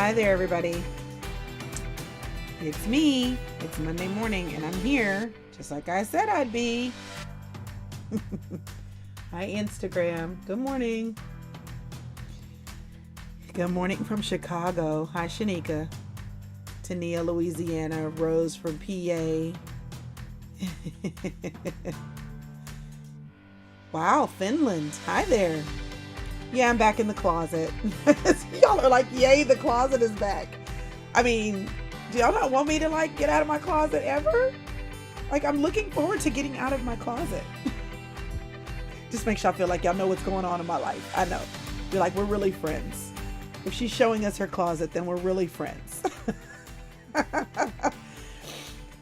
Hi there, everybody. It's me. It's Monday morning, and I'm here, just like I said I'd be. Hi, Instagram. Good morning. Good morning from Chicago. Hi, Shanika. Tania, Louisiana. Rose from PA. Wow, Finland. Hi there. Yeah, I'm back in the closet. Y'all are like, yay, the closet is back. I mean, do y'all not want me to like get out of my closet ever? Like, I'm looking forward to getting out of my closet. Just makes y'all feel like y'all know what's going on in my life. I know. You're like, we're really friends. If she's showing us her closet, then we're really friends.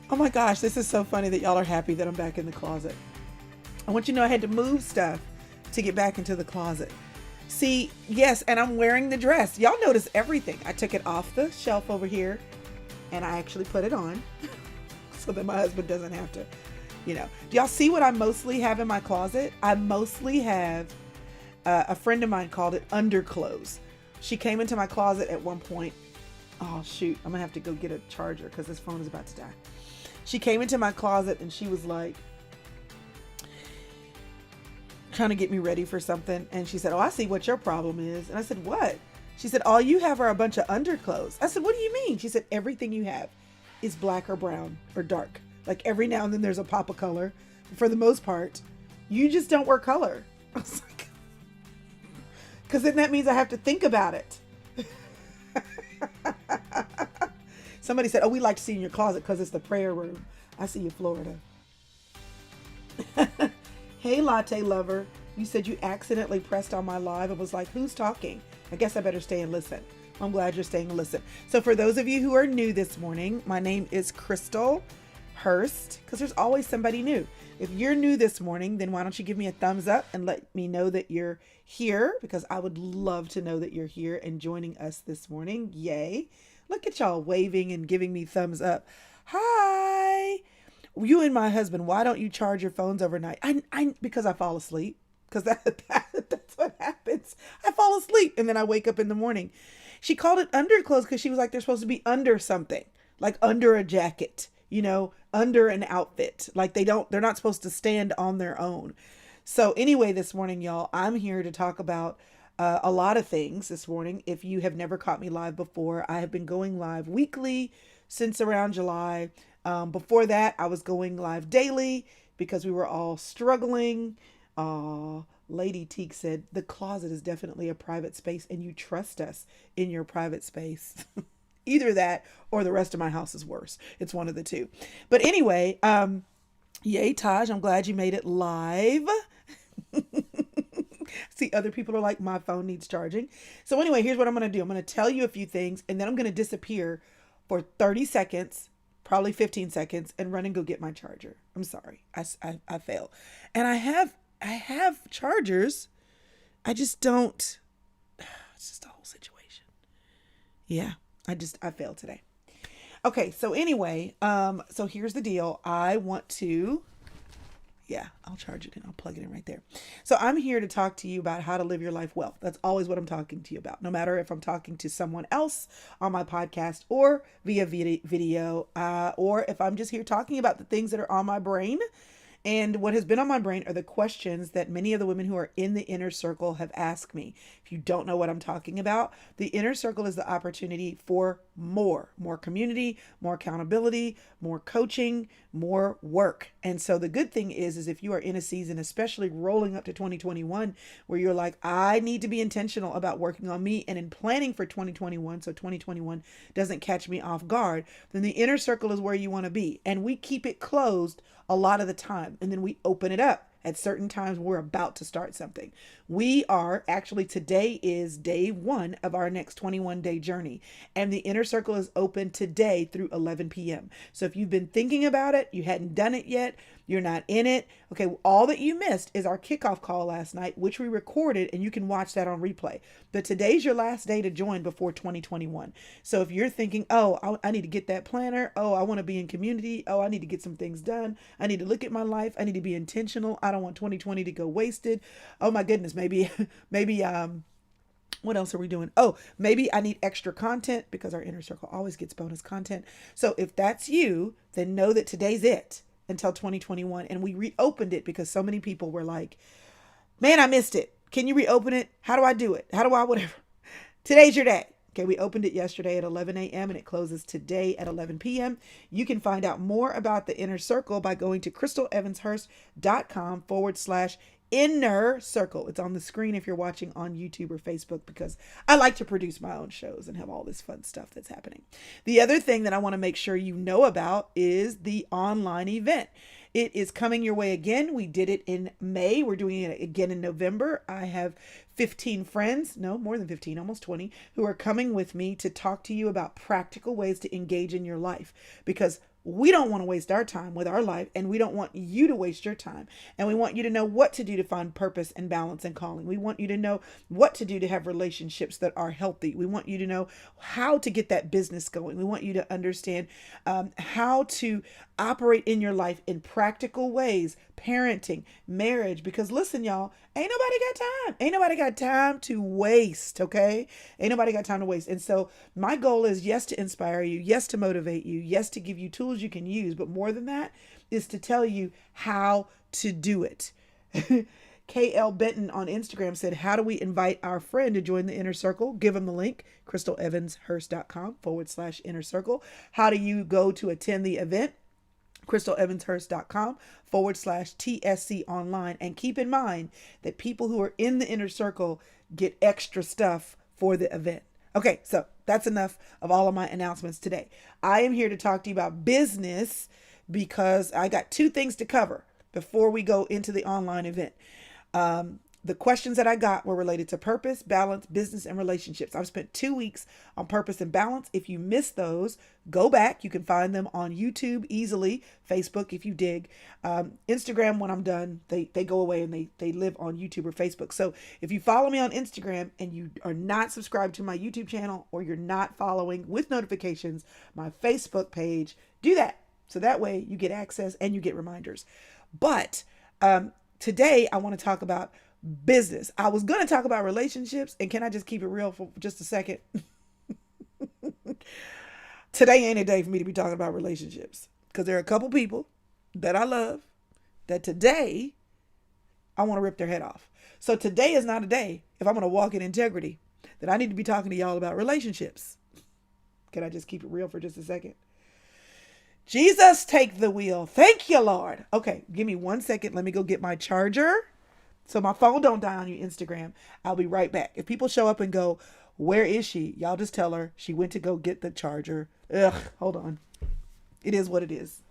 Oh my gosh, this is so funny that y'all are happy that I'm back in the closet. I want you to know I had to move stuff to get back into the closet. See, yes, and I'm wearing the dress. Y'all notice everything. I took it off the shelf over here and I actually put it on so that my husband doesn't have to, Do y'all see what I mostly have in my closet? I mostly have, a friend of mine called it underclothes. She came into my closet at one point. Oh, shoot. I'm going to have to go get a charger because this phone is about to die. She came into my closet and she was like, trying to get me ready for something. And she said, oh, I see what your problem is. And I said, what? She said, all you have are a bunch of underclothes. I said, what do you mean? She said, everything you have is black or brown or dark. Like every now and then there's a pop of color. For the most part, you just don't wear color. I was like, because then that means I have to think about it. Somebody said, oh, we like to see in your closet because it's the prayer room. I see you, Florida. Hey, latte lover. You said you accidentally pressed on my live. It was like, who's talking? I guess I better stay and listen. I'm glad you're staying and listen. So for those of you who are new this morning, my name is Crystal Hurst, because there's always somebody new. If you're new this morning, then why don't you give me a thumbs up and let me know that you're here, because I would love to know that you're here and joining us this morning. Yay. Look at y'all waving and giving me thumbs up. Hi. You and my husband, why don't you charge your phones overnight? Because I fall asleep. Because that's what happens. I fall asleep and then I wake up in the morning. She called it underclothes because she was like, they're supposed to be under something, like under a jacket, under an outfit. Like they're not supposed to stand on their own. So anyway, this morning, y'all, I'm here to talk about a lot of things this morning. If you have never caught me live before, I have been going live weekly since around July. Before that, I was going live daily because we were all struggling. Lady Teak said, the closet is definitely a private space and you trust us in your private space. Either that or the rest of my house is worse. It's one of the two. But anyway, yay, Taj, I'm glad you made it live. See, other people are like, my phone needs charging. So anyway, here's what I'm going to do. I'm going to tell you a few things and then I'm going to disappear for 30 seconds. Probably 15 seconds and run and go get my charger. I'm sorry. I failed. And I have chargers. I just don't. It's just a whole situation. Yeah. I failed today. Okay. So anyway, so here's the deal. I'll charge it and I'll plug it in right there. So I'm here to talk to you about how to live your life well. That's always what I'm talking to you about. No matter if I'm talking to someone else on my podcast or via video, or if I'm just here talking about the things that are on my brain. And what has been on my brain are the questions that many of the women who are in the inner circle have asked me. If you don't know what I'm talking about, the inner circle is the opportunity for more community, more accountability, more coaching, more work. And so the good thing is if you are in a season, especially rolling up to 2021, where you're like, I need to be intentional about working on me and in planning for 2021, so 2021 doesn't catch me off guard, then the inner circle is where you want to be. And we keep it closed a lot of the time. And then we open it up at certain times when we're about to start something. Today is day 1 of our next 21-day journey. And the inner circle is open today through 11 p.m. So if you've been thinking about it, you hadn't done it yet, you're not in it. Okay, all that you missed is our kickoff call last night, which we recorded, and you can watch that on replay. But today's your last day to join before 2021. So if you're thinking, oh, I need to get that planner. Oh, I want to be in community. Oh, I need to get some things done. I need to look at my life. I need to be intentional. I don't want 2020 to go wasted. Oh my goodness, maybe What else are we doing? Oh, maybe I need extra content because our inner circle always gets bonus content. So if that's you, then know that today's it until 2021. And we reopened it because so many people were like, man, I missed it. Can you reopen it? How do I do it? How do I, whatever? Today's your day. Okay, we opened it yesterday at 11 a.m. and it closes today at 11 p.m. You can find out more about the inner circle by going to crystalevanshurst.com/inner circle. It's on the screen if you're watching on YouTube or Facebook, because I like to produce my own shows and have all this fun stuff that's happening. The other thing that I want to make sure you know about is the online event. It is coming your way again. We did it in May. We're doing it again in November. I have 15 friends, no, more than 15, almost 20, who are coming with me to talk to you about practical ways to engage in your life, because we don't want to waste our time with our life, and we don't want you to waste your time. And we want you to know what to do to find purpose and balance and calling. We want you to know what to do to have relationships that are healthy. We want you to know how to get that business going. We want you to understand how to operate in your life in practical ways, parenting, marriage, because listen, y'all, ain't nobody got time. Ain't nobody got time to waste, okay? Ain't nobody got time to waste. And so my goal is, yes, to inspire you, yes, to motivate you, yes, to give you tools you can use, but more than that is to tell you how to do it. KL Benton on Instagram said, how do we invite our friend to join the inner circle? Give them the link, crystalevanshurst.com/inner circle. How do you go to attend the event? crystalevanshurst.com/TSC online. And keep in mind that people who are in the inner circle get extra stuff for the event. Okay, so that's enough of all of my announcements today. I am here to talk to you about business because I got two things to cover before we go into the online event. The questions that I got were related to purpose, balance, business, and relationships. I've spent 2 weeks on purpose and balance. If you missed those, go back. You can find them on YouTube easily, Facebook if you dig. Instagram, when I'm done, they go away and they live on YouTube or Facebook. So if you follow me on Instagram and you are not subscribed to my YouTube channel, or you're not following with notifications my Facebook page, do that. So that way you get access and you get reminders. But today I want to talk about business. I was going to talk about relationships, and can I just keep it real for just a second? Today ain't a day for me to be talking about relationships, because there are a couple people that I love that today I want to rip their head off. So today is not a day, if I'm going to walk in integrity, that I need to be talking to y'all about relationships. Can I just keep it real for just a second? Jesus, take the wheel. Thank you, Lord. Okay, give me 1 second. Let me go get my charger so my phone don't die on your Instagram. I'll be right back. If people show up and go, where is she? Y'all just tell her she went to go get the charger. Ugh, hold on. It is what it is.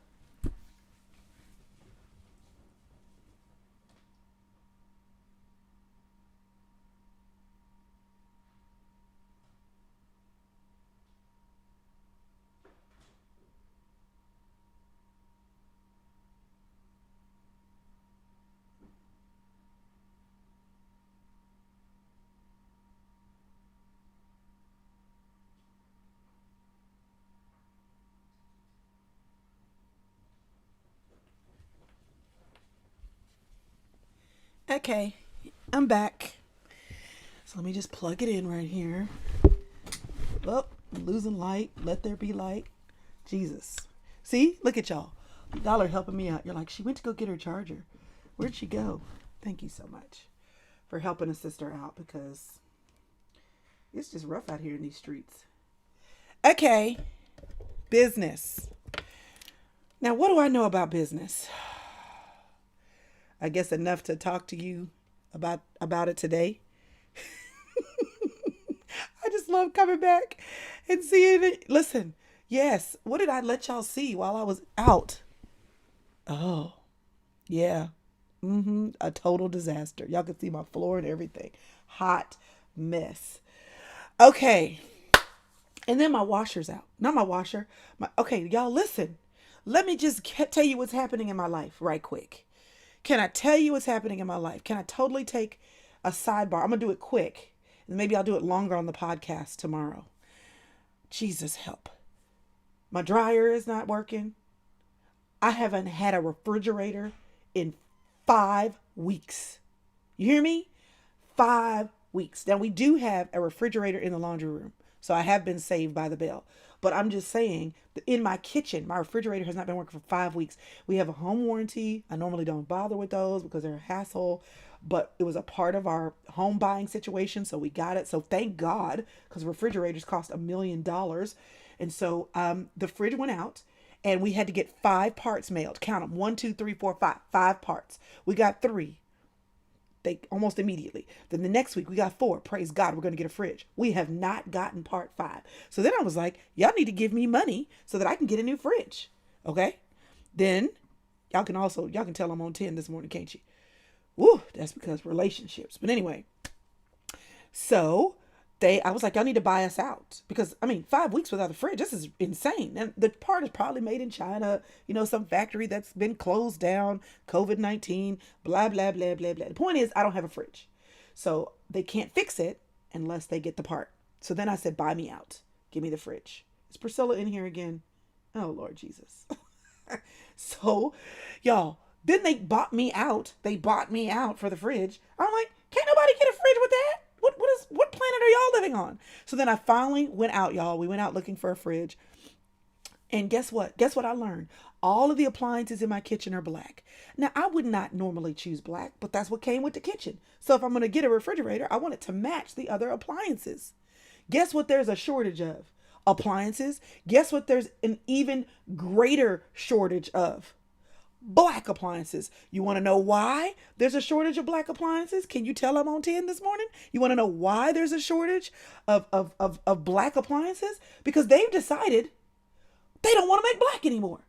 Okay, I'm back. So let me just plug it in right here. Oh, I'm losing light. Let there be light. Jesus. See, look at y'all. Y'all are helping me out. You're like, she went to go get her charger. Where'd she go? Thank you so much for helping a sister out, because it's just rough out here in these streets. Okay, business. Now, what do I know about business? I guess enough to talk to you about it today. I just love coming back and seeing it. Listen, yes, what did I let y'all see while I was out? Oh, yeah. A total disaster. Y'all can see my floor and everything. Hot mess. Okay. And then my washer's out. Not my washer. Okay, y'all listen. Let me just tell you what's happening in my life right quick. Can I tell you what's happening in my life? Can I totally take a sidebar? I'm going to do it quick. And maybe I'll do it longer on the podcast tomorrow. Jesus help. My dryer is not working. I haven't had a refrigerator in 5 weeks. You hear me? 5 weeks. Now we do have a refrigerator in the laundry room, so I have been saved by the bell. But I'm just saying, in my kitchen, my refrigerator has not been working for 5 weeks. We have a home warranty. I normally don't bother with those because they're a hassle, but it was a part of our home buying situation, so we got it. So thank God, because refrigerators cost $1 million. And so the fridge went out, and we had to get 5 parts mailed. Count them: 1, 2, 3, 4, 5. 5 parts. We got 3. They almost immediately. Then the next week we got 4. Praise God, we're going to get a fridge. We have not gotten part 5. So then I was like, y'all need to give me money so that I can get a new fridge. Okay. Then y'all can tell I'm on 10 this morning, can't you? Woo, that's because relationships. But anyway, so I was like, y'all need to buy us out, because I mean, 5 weeks without a fridge, this is insane. And the part is probably made in China, some factory that's been closed down, COVID-19, blah, blah, blah, blah, blah. The point is, I don't have a fridge. So they can't fix it unless they get the part. So then I said, buy me out. Give me the fridge. Is Priscilla in here again? Oh, Lord Jesus. So, y'all, then they bought me out. They bought me out for the fridge. I'm like, can't nobody get a fridge with that? What planet are y'all living on? So then I finally went out, y'all. We went out looking for a fridge. And guess what? Guess what I learned? All of the appliances in my kitchen are black. Now, I would not normally choose black, but that's what came with the kitchen. So if I'm going to get a refrigerator, I want it to match the other appliances. Guess what there's a shortage of? Appliances. Guess what there's an even greater shortage of? Black appliances. You want to know why there's a shortage of black appliances? Can you tell I'm on 10 this morning? You want to know why there's a shortage of black appliances? Because they've decided they don't want to make black anymore.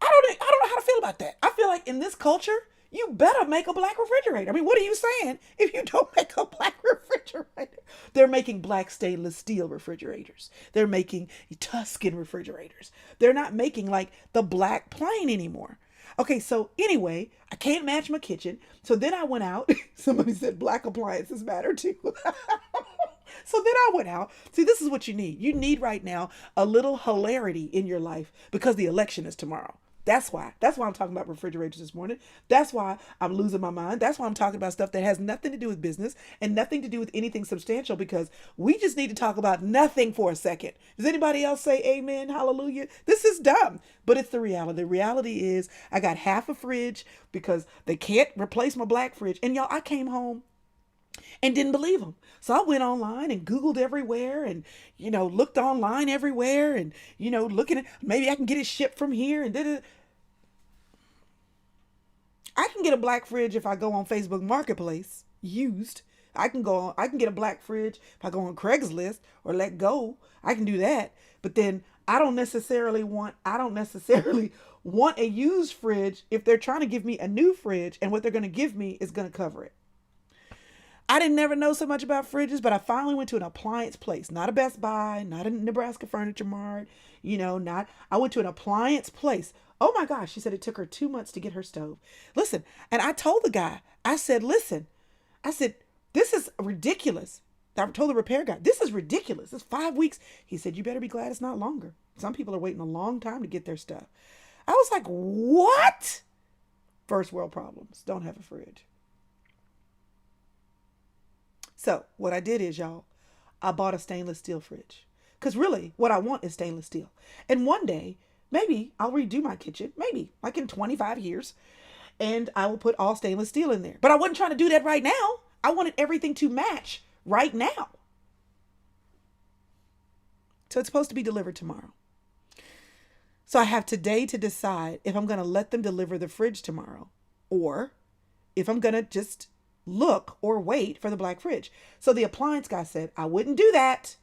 I don't know how to feel about that. I feel like in this culture, you better make a black refrigerator. I mean, what are you saying if you don't make a black refrigerator? They're making black stainless steel refrigerators. They're making Tuscan refrigerators. They're not making like the black plain anymore. Okay, so anyway, I can't match my kitchen. So then I went out. Somebody said black appliances matter too. So then I went out. See, this is what you need. You need right now a little hilarity in your life because the election is tomorrow. That's why. That's why I'm talking about refrigerators this morning. That's why I'm losing my mind. That's why I'm talking about stuff that has nothing to do with business and nothing to do with anything substantial, because we just need to talk about nothing for a second. Does anybody else say amen? Hallelujah. This is dumb, but it's the reality. The reality is I got half a fridge because they can't replace my black fridge. And y'all, I came home and didn't believe them. So I went online and Googled everywhere and, looked online everywhere and, looking at maybe I can get it shipped from here and did it. I can get a black fridge if I go on Facebook Marketplace used. I can get a black fridge if I go on Craigslist or Let Go. I can do that. But then I don't necessarily want a used fridge if they're trying to give me a new fridge and what they're going to give me is going to cover it. I didn't never know so much about fridges, but I finally went to an appliance place, not a Best Buy, not a Nebraska Furniture Mart, I went to an appliance place. Oh my gosh, she said it took her 2 months to get her stove. Listen, and I told the guy, I said, this is ridiculous. I told the repair guy, this is ridiculous. It's 5 weeks. He said, you better be glad it's not longer. Some people are waiting a long time to get their stuff. I was like, what? First world problems. Don't have a fridge. So what I did is, y'all, I bought a stainless steel fridge. Because really, what I want is stainless steel. And one day, maybe I'll redo my kitchen. Maybe, like in 25 years. And I will put all stainless steel in there. But I wasn't trying to do that right now. I wanted everything to match right now. So it's supposed to be delivered tomorrow. So I have today to decide if I'm going to let them deliver the fridge tomorrow, or if I'm going to just look or wait for the black fridge. So the appliance guy said, I wouldn't do that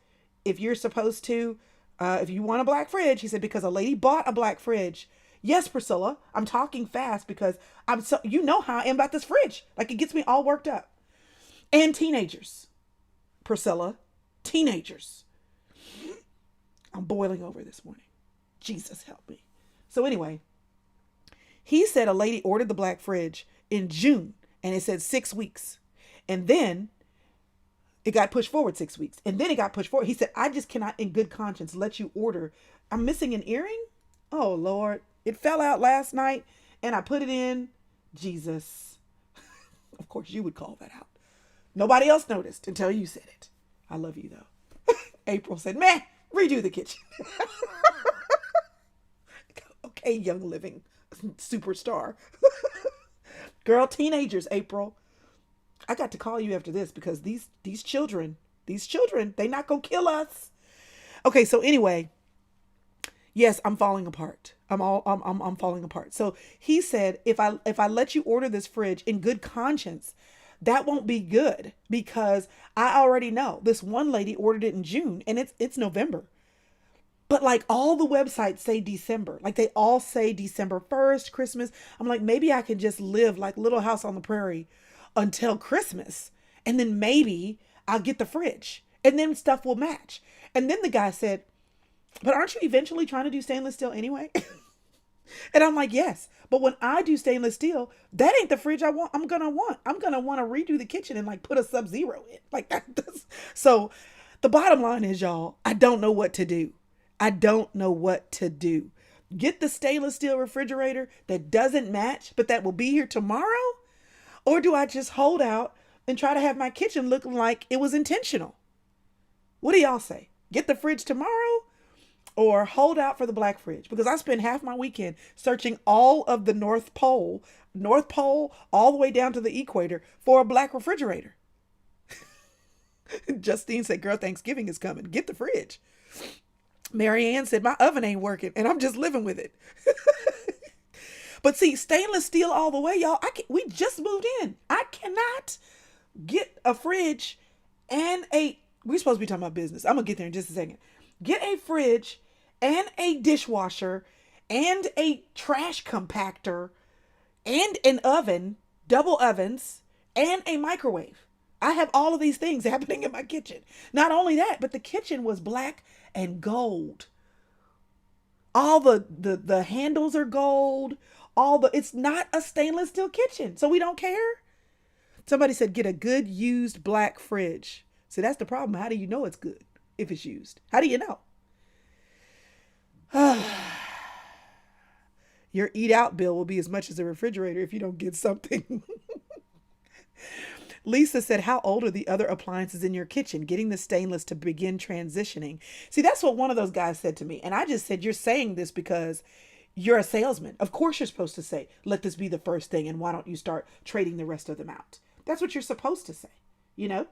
if you're supposed to, if you want a black fridge. He said, because a lady bought a black fridge. Yes, Priscilla, I'm talking fast because you know how I am about this fridge. Like, it gets me all worked up. And teenagers, Priscilla, teenagers. I'm boiling over this morning. Jesus help me. So anyway, he said a lady ordered the black fridge in June. And it said 6 weeks. And then it got pushed forward 6 weeks. And then it got pushed forward. He said, I just cannot in good conscience let you order. I'm missing an earring. Oh, Lord. It fell out last night and I put it in. Jesus. Of course, you would call that out. Nobody else noticed until you said it. I love you though. April said, "Man, redo the kitchen." Okay, Young Living superstar. Girl, teenagers, April. I got to call you after this because these children, they not gonna kill us. Okay, so anyway, yes, I'm falling apart. I'm falling apart. So he said, if I let you order this fridge in good conscience, that won't be good because I already know this one lady ordered it in June and it's November. But like all the websites say December, like they all say December 1st, Christmas. I'm like, maybe I can just live like Little House on the Prairie until Christmas. And then maybe I'll get the fridge and then stuff will match. And then the guy said, but aren't you eventually trying to do stainless steel anyway? And I'm like, yes. But when I do stainless steel, that ain't the fridge I want. I'm going to want. I'm going to want to redo the kitchen and like put a Sub-Zero in. Like that. So the bottom line is, y'all, I don't know what to do. I don't know what to do. Get the stainless steel refrigerator that doesn't match, but that will be here tomorrow? Or do I just hold out and try to have my kitchen looking like it was intentional? What do y'all say? Get the fridge tomorrow or hold out for the black fridge? Because I spent half my weekend searching all of the North Pole, all the way down to the equator for a black refrigerator. Justine said, girl, Thanksgiving is coming. Get the fridge. Marianne said, my oven ain't working and I'm just living with it. But see, stainless steel all the way, y'all. We just moved in. I cannot get a fridge and we're supposed to be talking about business. I'm going to get there in just a second. Get a fridge and a dishwasher and a trash compactor and an oven, double ovens, and a microwave. I have all of these things happening in my kitchen. Not only that, but the kitchen was black and gold. All the handles are gold. It's not a stainless steel kitchen, so we don't care. Somebody said get a good used black fridge. See, that's the problem. How do you know it's good if it's used? How do you know? Your eat out bill will be as much as a refrigerator if you don't get something. Lisa said, how old are the other appliances in your kitchen? Getting the stainless to begin transitioning. See, that's what one of those guys said to me. And I just said, you're saying this because you're a salesman. Of course you're supposed to say, let this be the first thing. And why don't you start trading the rest of them out? That's what you're supposed to say. You know,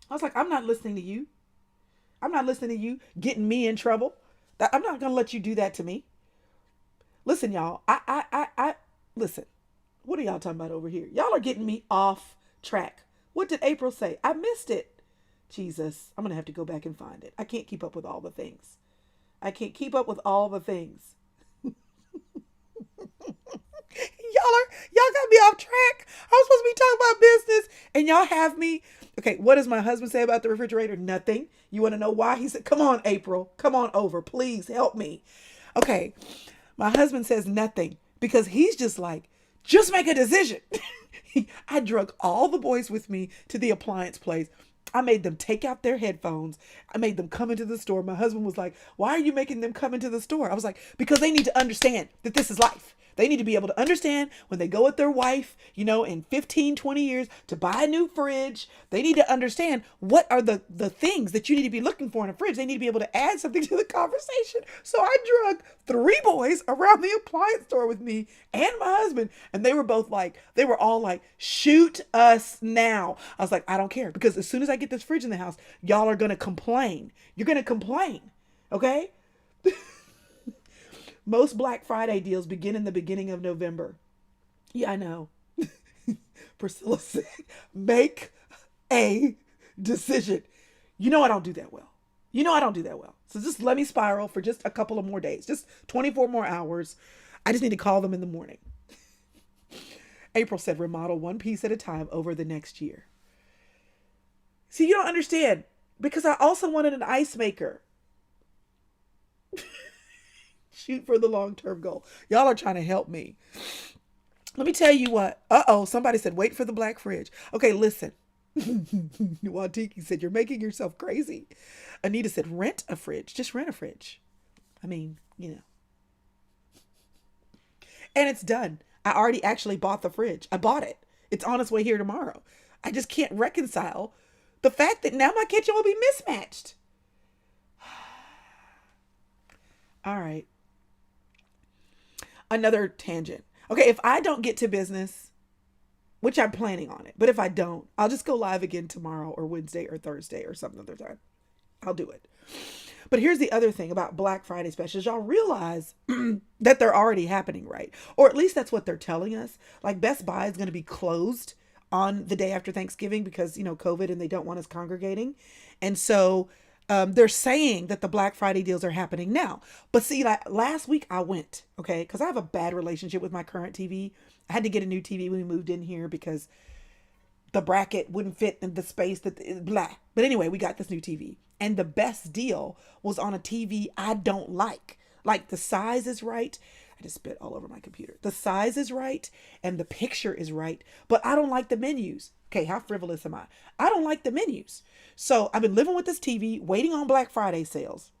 I was like, I'm not listening to you. I'm not listening to you getting me in trouble. I'm not going to let you do that to me. Listen, y'all, listen, what are y'all talking about over here? Y'all are getting me off track. What did April say? I missed it. Jesus, I'm going to have to go back and find it. I can't keep up with all the things. Y'all got me off track. I was supposed to be talking about business and y'all have me. Okay, what does my husband say about the refrigerator? Nothing. You want to know why? He said, come on, April. Come on over. Please help me. Okay, my husband says nothing because he's just like, just make a decision. I drug all the boys with me to the appliance place. I made them take out their headphones. I made them come into the store. My husband was like, why are you making them come into the store? I was like, because they need to understand that this is life. They need to be able to understand when they go with their wife, you know, in 15, 20 years to buy a new fridge. They need to understand what are the things that you need to be looking for in a fridge. They need to be able to add something to the conversation. So I drug 3 boys around the appliance store with me and my husband. And they were all like, shoot us now. I was like, I don't care. Because as soon as I get this fridge in the house, y'all are going to complain. You're going to complain. Okay? Most Black Friday deals begin in the beginning of November. Yeah, I know. Priscilla said, make a decision. You know I don't do that well. So just let me spiral for just a couple of more days. Just 24 more hours. I just need to call them in the morning. April said, remodel one piece at a time over the next year. See, you don't understand. Because I also wanted an ice maker. Shoot for the long-term goal. Y'all are trying to help me. Let me tell you what. Somebody said, wait for the black fridge. Okay, listen. Wantiki said, you're making yourself crazy. Anita said, rent a fridge. Just rent a fridge. I mean, you know. And it's done. I already actually bought the fridge. I bought it. It's on its way here tomorrow. I just can't reconcile the fact that now my kitchen will be mismatched. All right. Another tangent. Okay, if I don't get to business, which I'm planning on it, but if I don't, I'll just go live again tomorrow or Wednesday or Thursday or some other time. I'll do it. But here's the other thing about Black Friday specials. Y'all realize that they're already happening, right? Or at least that's what they're telling us. Like Best Buy is going to be closed on the day after Thanksgiving because, COVID and they don't want us congregating. And so they're saying that the Black Friday deals are happening now. But see, like last week I went, okay, because I have a bad relationship with my current TV. I had to get a new TV when we moved in here because the bracket wouldn't fit in the space that blah. But anyway, we got this new TV. And the best deal was on a TV I don't like. Like the size is right. I just spit all over my computer. The size is right and the picture is right, but I don't like the menus. Okay, how frivolous am I? I don't like the menus. So I've been living with this TV, waiting on Black Friday sales.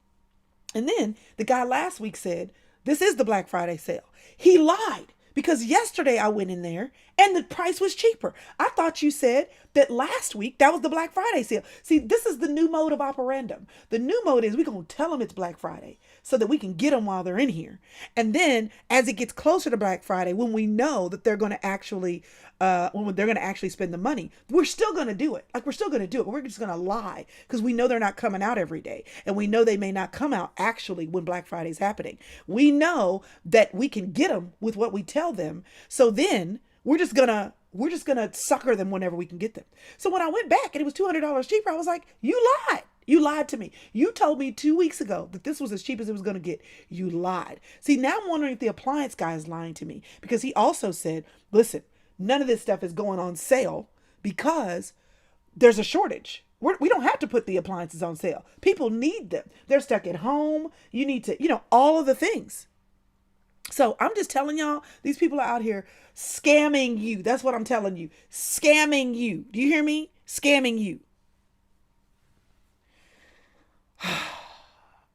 And then the guy last week said, this is the Black Friday sale. He lied because yesterday I went in there and the price was cheaper. I thought you said that last week that was the Black Friday sale. See, this is the new mode of operandum. The new mode is we're going to tell them it's Black Friday so that we can get them while they're in here. And then as it gets closer to Black Friday, when we know that they're going to actually spend the money, we're still going to do it. Like we're still going to do it, but we're just going to lie because we know they're not coming out every day. And we know they may not come out actually when Black Friday is happening. We know that we can get them with what we tell them. So then we're just gonna sucker them whenever we can get them. So when I went back and it was $200 cheaper, I was like, you lied. You lied to me. You told me 2 weeks ago that this was as cheap as it was going to get. You lied. See, now I'm wondering if the appliance guy is lying to me because he also said, listen, none of this stuff is going on sale because there's a shortage. We don't have to put the appliances on sale. People need them. They're stuck at home. You need to, all of the things. So I'm just telling y'all, these people are out here scamming you. That's what I'm telling you. Scamming you. Do you hear me? Scamming you.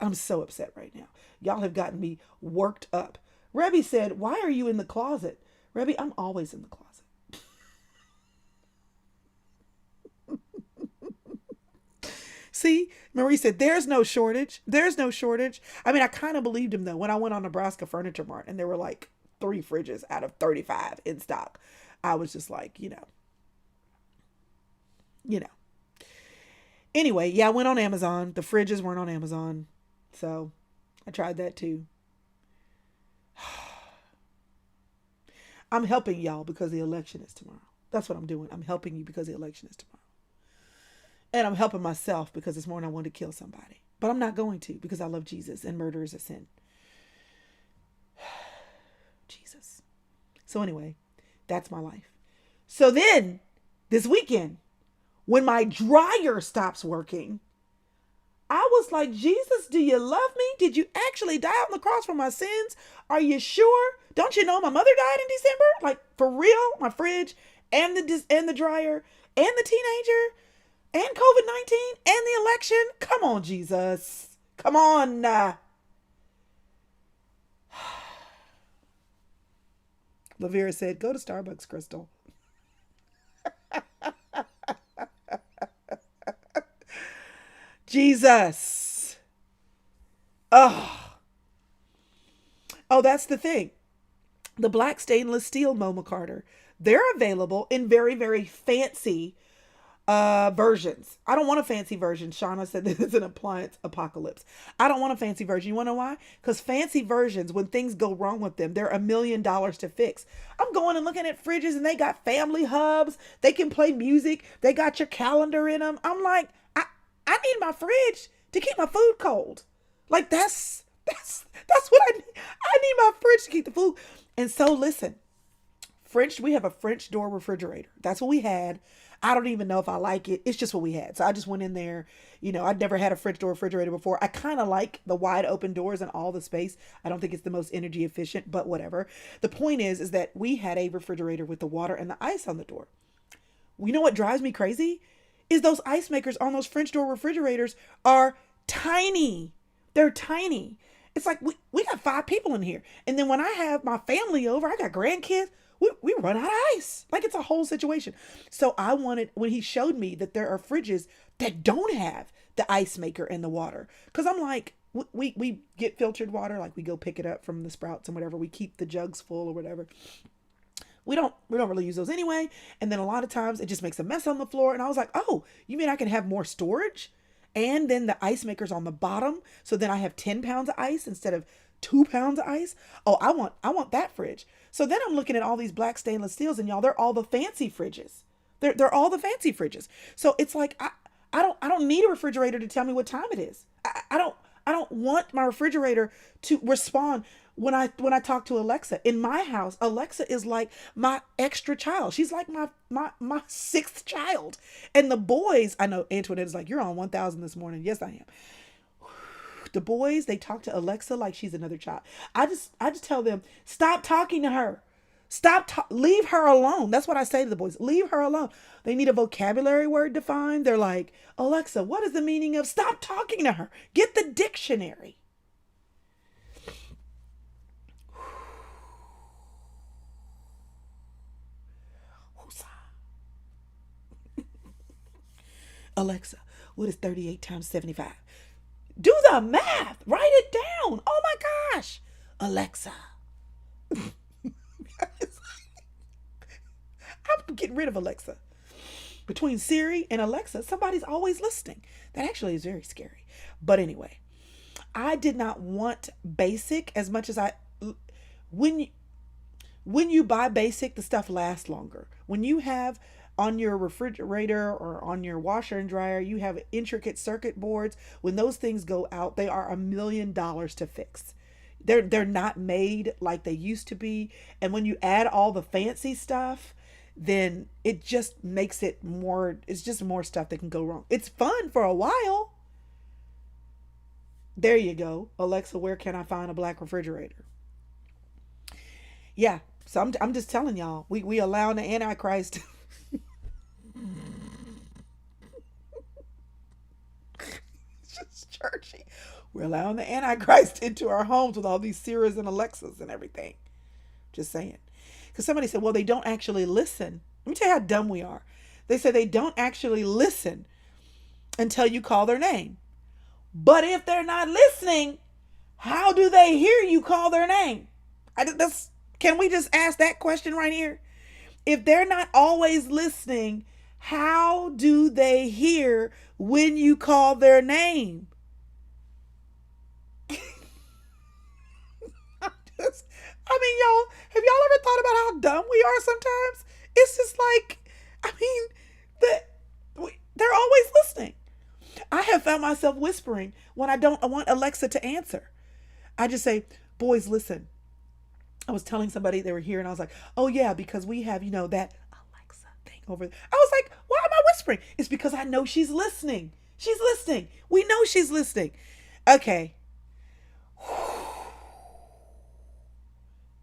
I'm so upset right now. Y'all have gotten me worked up. Rebby said, why are you in the closet? Rebby, I'm always in the closet. See, Marie said, there's no shortage. There's no shortage. I mean, I kind of believed him though. When I went on Nebraska Furniture Mart and there were like 3 fridges out of 35 in stock, I was just like, Anyway, yeah, I went on Amazon. The fridges weren't on Amazon. So I tried that too. I'm helping y'all because the election is tomorrow. That's what I'm doing. I'm helping you because the election is tomorrow. And I'm helping myself because this morning I wanted to kill somebody. But I'm not going to because I love Jesus and murder is a sin. Jesus. So anyway, that's my life. So then this weekend, when my dryer stops working, I was like, Jesus, do you love me? Did you actually die on the cross for my sins? Are you sure? Don't you know my mother died in December? Like for real? My fridge and the dryer and the teenager and COVID-19 and the election. Come on, Jesus. Come on. Lavera said, go to Starbucks, Crystal. Jesus. Oh, that's the thing. The black stainless steel Moma Carter. They're available in very, very fancy versions. I don't want a fancy version. Shauna said this is an appliance apocalypse. I don't want a fancy version. You want to know why? Because fancy versions, when things go wrong with them, they're $1 million to fix. I'm going and looking at fridges and they got family hubs. They can play music. They got your calendar in them. I'm like, I need my fridge to keep my food cold. Like that's what I need. I need my fridge to keep the food. And so listen, we have a French door refrigerator. That's what we had. I don't even know if I like it. It's just what we had. So I just went in there. I'd never had a French door refrigerator before. I kind of like the wide open doors and all the space. I don't think it's the most energy efficient, but whatever. The point is that we had a refrigerator with the water and the ice on the door. You know what drives me crazy? Is those ice makers on those French door refrigerators are tiny. They're tiny. It's like we got 5 people in here. And then when I have my family over, I got grandkids. we run out of ice. Like it's a whole situation. So I wanted, when he showed me that there are fridges that don't have the ice maker in the water. Cause I'm like, we get filtered water, like we go pick it up from the sprouts and whatever. We keep the jugs full or whatever. We don't really use those anyway. And then a lot of times it just makes a mess on the floor. And I was like, oh, you mean I can have more storage? And then the ice maker's on the bottom. So then I have 10 pounds of ice instead of 2 pounds of ice. Oh, I want that fridge. So then I'm looking at all these black stainless steels, and y'all, they're all the fancy fridges. They're all the fancy fridges. So it's like I don't need a refrigerator to tell me what time it is. I don't want my refrigerator to respond when I talk to Alexa. In my house, Alexa is like my extra child. She's like my sixth child. And the boys, I know Antoinette is like, you're on 1,000 this morning. Yes, I am. The boys, they talk to Alexa like she's another child. I just tell them, stop talking to her. Leave her alone. That's what I say to the boys. Leave her alone. They need a vocabulary word defined. They're like, Alexa, what is the meaning of stop talking to her? Get the dictionary. Alexa, what is 38 times 75? Do the math. Write it down. Oh my gosh. Alexa. I'm getting rid of Alexa. Between Siri and Alexa, somebody's always listening. That actually is very scary. But anyway, I did not want basic as much as when you buy basic, the stuff lasts longer. When you have on your refrigerator or on your washer and dryer, you have intricate circuit boards. When those things go out, they are $1 million to fix. They're not made like they used to be. And when you add all the fancy stuff, then it just makes it more, it's just more stuff that can go wrong. It's fun for a while. There you go. Alexa, where can I find a black refrigerator? Yeah. So I'm just telling y'all, we allow the Antichrist. It's just churchy. We're allowing the Antichrist into our homes with all these Siras and Alexas and everything. Just saying. Because somebody said, well, they don't actually listen. Let me tell you how dumb we are. They say they don't actually listen until you call their name. But if they're not listening, how do they hear you call their name? Can we just ask that question right here? If they're not always listening, how do they hear when you call their name? Y'all, have y'all ever thought about how dumb we are sometimes? It's just like, they're always listening. I have found myself whispering when I want Alexa to answer. I just say, boys, listen. I was telling somebody, they were here, and I was like, oh yeah, because we have, that Alexa thing over there. I was like, why am I whispering? It's because I know she's listening. She's listening. We know she's listening. Okay.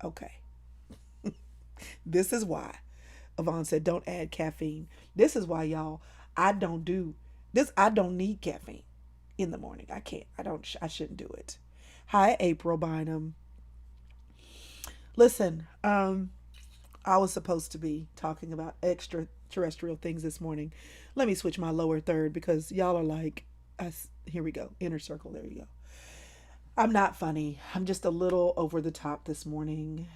Okay. This is why Yvonne said, don't add caffeine. This is why, y'all, I don't need caffeine in the morning. I can't. I shouldn't do it. Hi, April Bynum. Listen, I was supposed to be talking about extraterrestrial things this morning. Let me switch my lower third because y'all are like, here we go. Inner circle. There you go. I'm not funny. I'm just a little over the top this morning.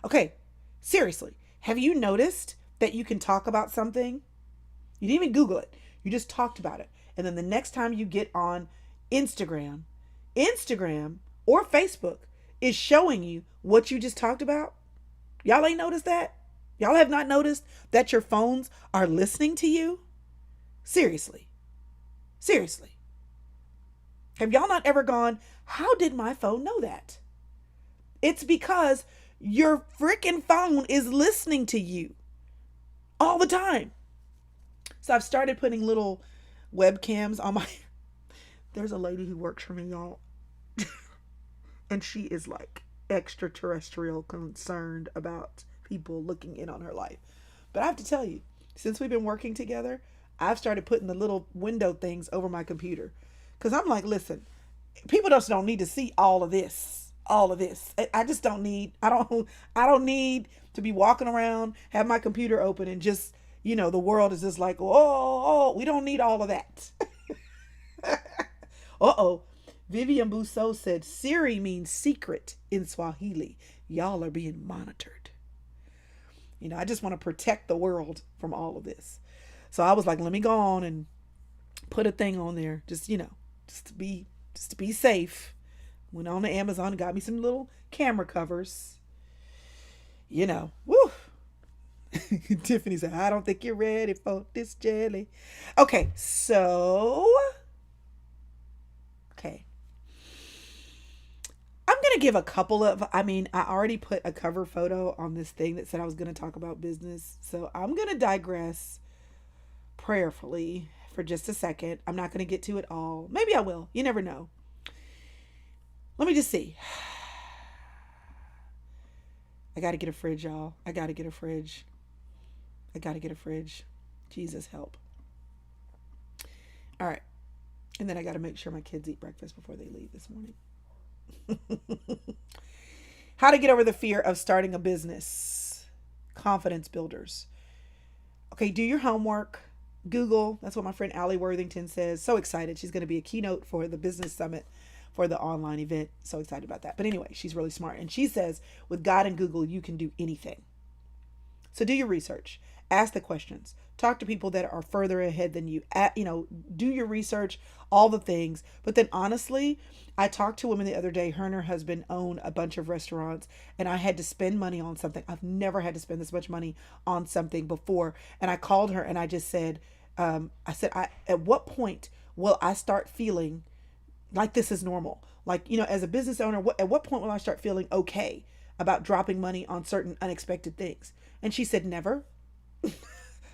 Okay, seriously. Have you noticed that you can talk about something? You didn't even Google it. You just talked about it. And then the next time you get on Instagram or Facebook is showing you what you just talked about. Y'all ain't noticed that? Y'all have not noticed that your phones are listening to you? Seriously. Have y'all not ever gone, how did my phone know that? It's because your freaking phone is listening to you all the time. So I've started putting little webcams on there's a lady who works for me, y'all. And she is like extraterrestrial concerned about people looking in on her life. But I have to tell you, since we've been working together, I've started putting the little window things over my computer. Because I'm like, listen, people just don't need to see all of this. all of this. I just don't need, I don't need to be walking around, have my computer open and just, the world is just like, oh, we don't need all of that. Uh-oh. Vivian Bousseau said Siri means secret in Swahili. Y'all are being monitored. I just want to protect the world from all of this. So I was like, let me go on and put a thing on there. Just to be safe. Went on to Amazon and got me some little camera covers. Woo. Tiffany said, I don't think you're ready for this jelly. Okay. I'm going to give a couple of, I already put a cover photo on this thing that said I was going to talk about business. So I'm going to digress prayerfully for just a second. I'm not going to get to it all. Maybe I will. You never know. Let me just see. I got to get a fridge, y'all. I got to get a fridge. Jesus help. All right. And then I got to make sure my kids eat breakfast before they leave this morning. How to get over the fear of starting a business. Confidence builders. Okay, do your homework. Google. That's what my friend Allie Worthington says. So excited. She's going to be a keynote for the business summit for the online event. So excited about that. But anyway, she's really smart. And she says, with God and Google, you can do anything. So do your research. Ask the questions. Talk to people that are further ahead than you. Do your research, all the things. But then honestly, I talked to a woman the other day. Her and her husband own a bunch of restaurants, and I had to spend money on something. I've never had to spend this much money on something before. And I called her and I just said, at what point will I start feeling like this is normal? Like, as a business owner, at what point will I start feeling okay about dropping money on certain unexpected things? And she said, never.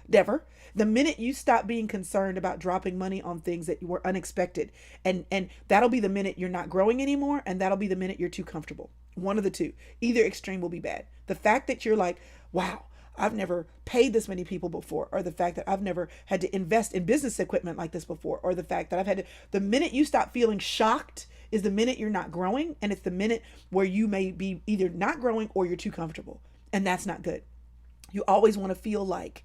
Never. The minute you stop being concerned about dropping money on things that were unexpected, and that'll be the minute you're not growing anymore, and that'll be the minute you're too comfortable. One of the two. Either extreme will be bad. The fact that you're like, wow, I've never paid this many people before, or the fact that I've never had to invest in business equipment like this before, or the fact that I've had to, the minute you stop feeling shocked is the minute you're not growing, and it's the minute where you may be either not growing or you're too comfortable. And that's not good. You always want to feel like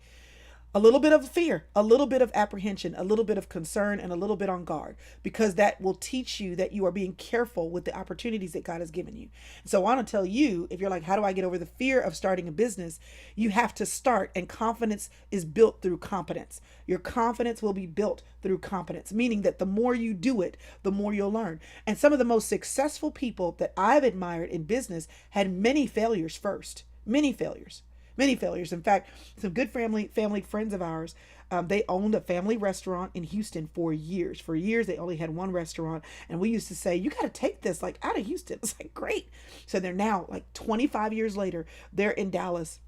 a little bit of fear, a little bit of apprehension, a little bit of concern, and a little bit on guard, because that will teach you that you are being careful with the opportunities that God has given you. So I want to tell you, if you're like, how do I get over the fear of starting a business? You have to start, and confidence is built through competence. Your confidence will be built through competence, meaning that the more you do it, the more you'll learn. And some of the most successful people that I've admired in business had many failures first, many failures. In fact, some good family friends of ours, they owned a family restaurant in Houston for years. For years, they only had one restaurant. And we used to say, you got to take this like out of Houston. It's like, great. So they're now like 25 years later, they're in Dallas.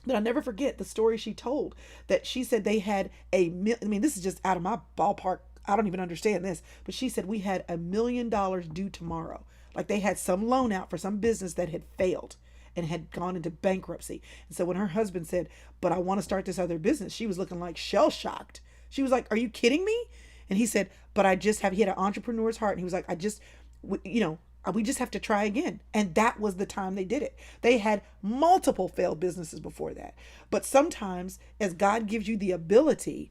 But I'll never forget the story she told, that she said they had this is just out of my ballpark. I don't even understand this. But she said we had $1 million due tomorrow. Like they had some loan out for some business that had failed and had gone into bankruptcy. And so when her husband said, but I want to start this other business, she was looking like shell shocked. She was like, are you kidding me? And he said, but he had an entrepreneur's heart. And he was like, we just have to try again. And that was the time they did it. They had multiple failed businesses before that. But sometimes as God gives you the ability,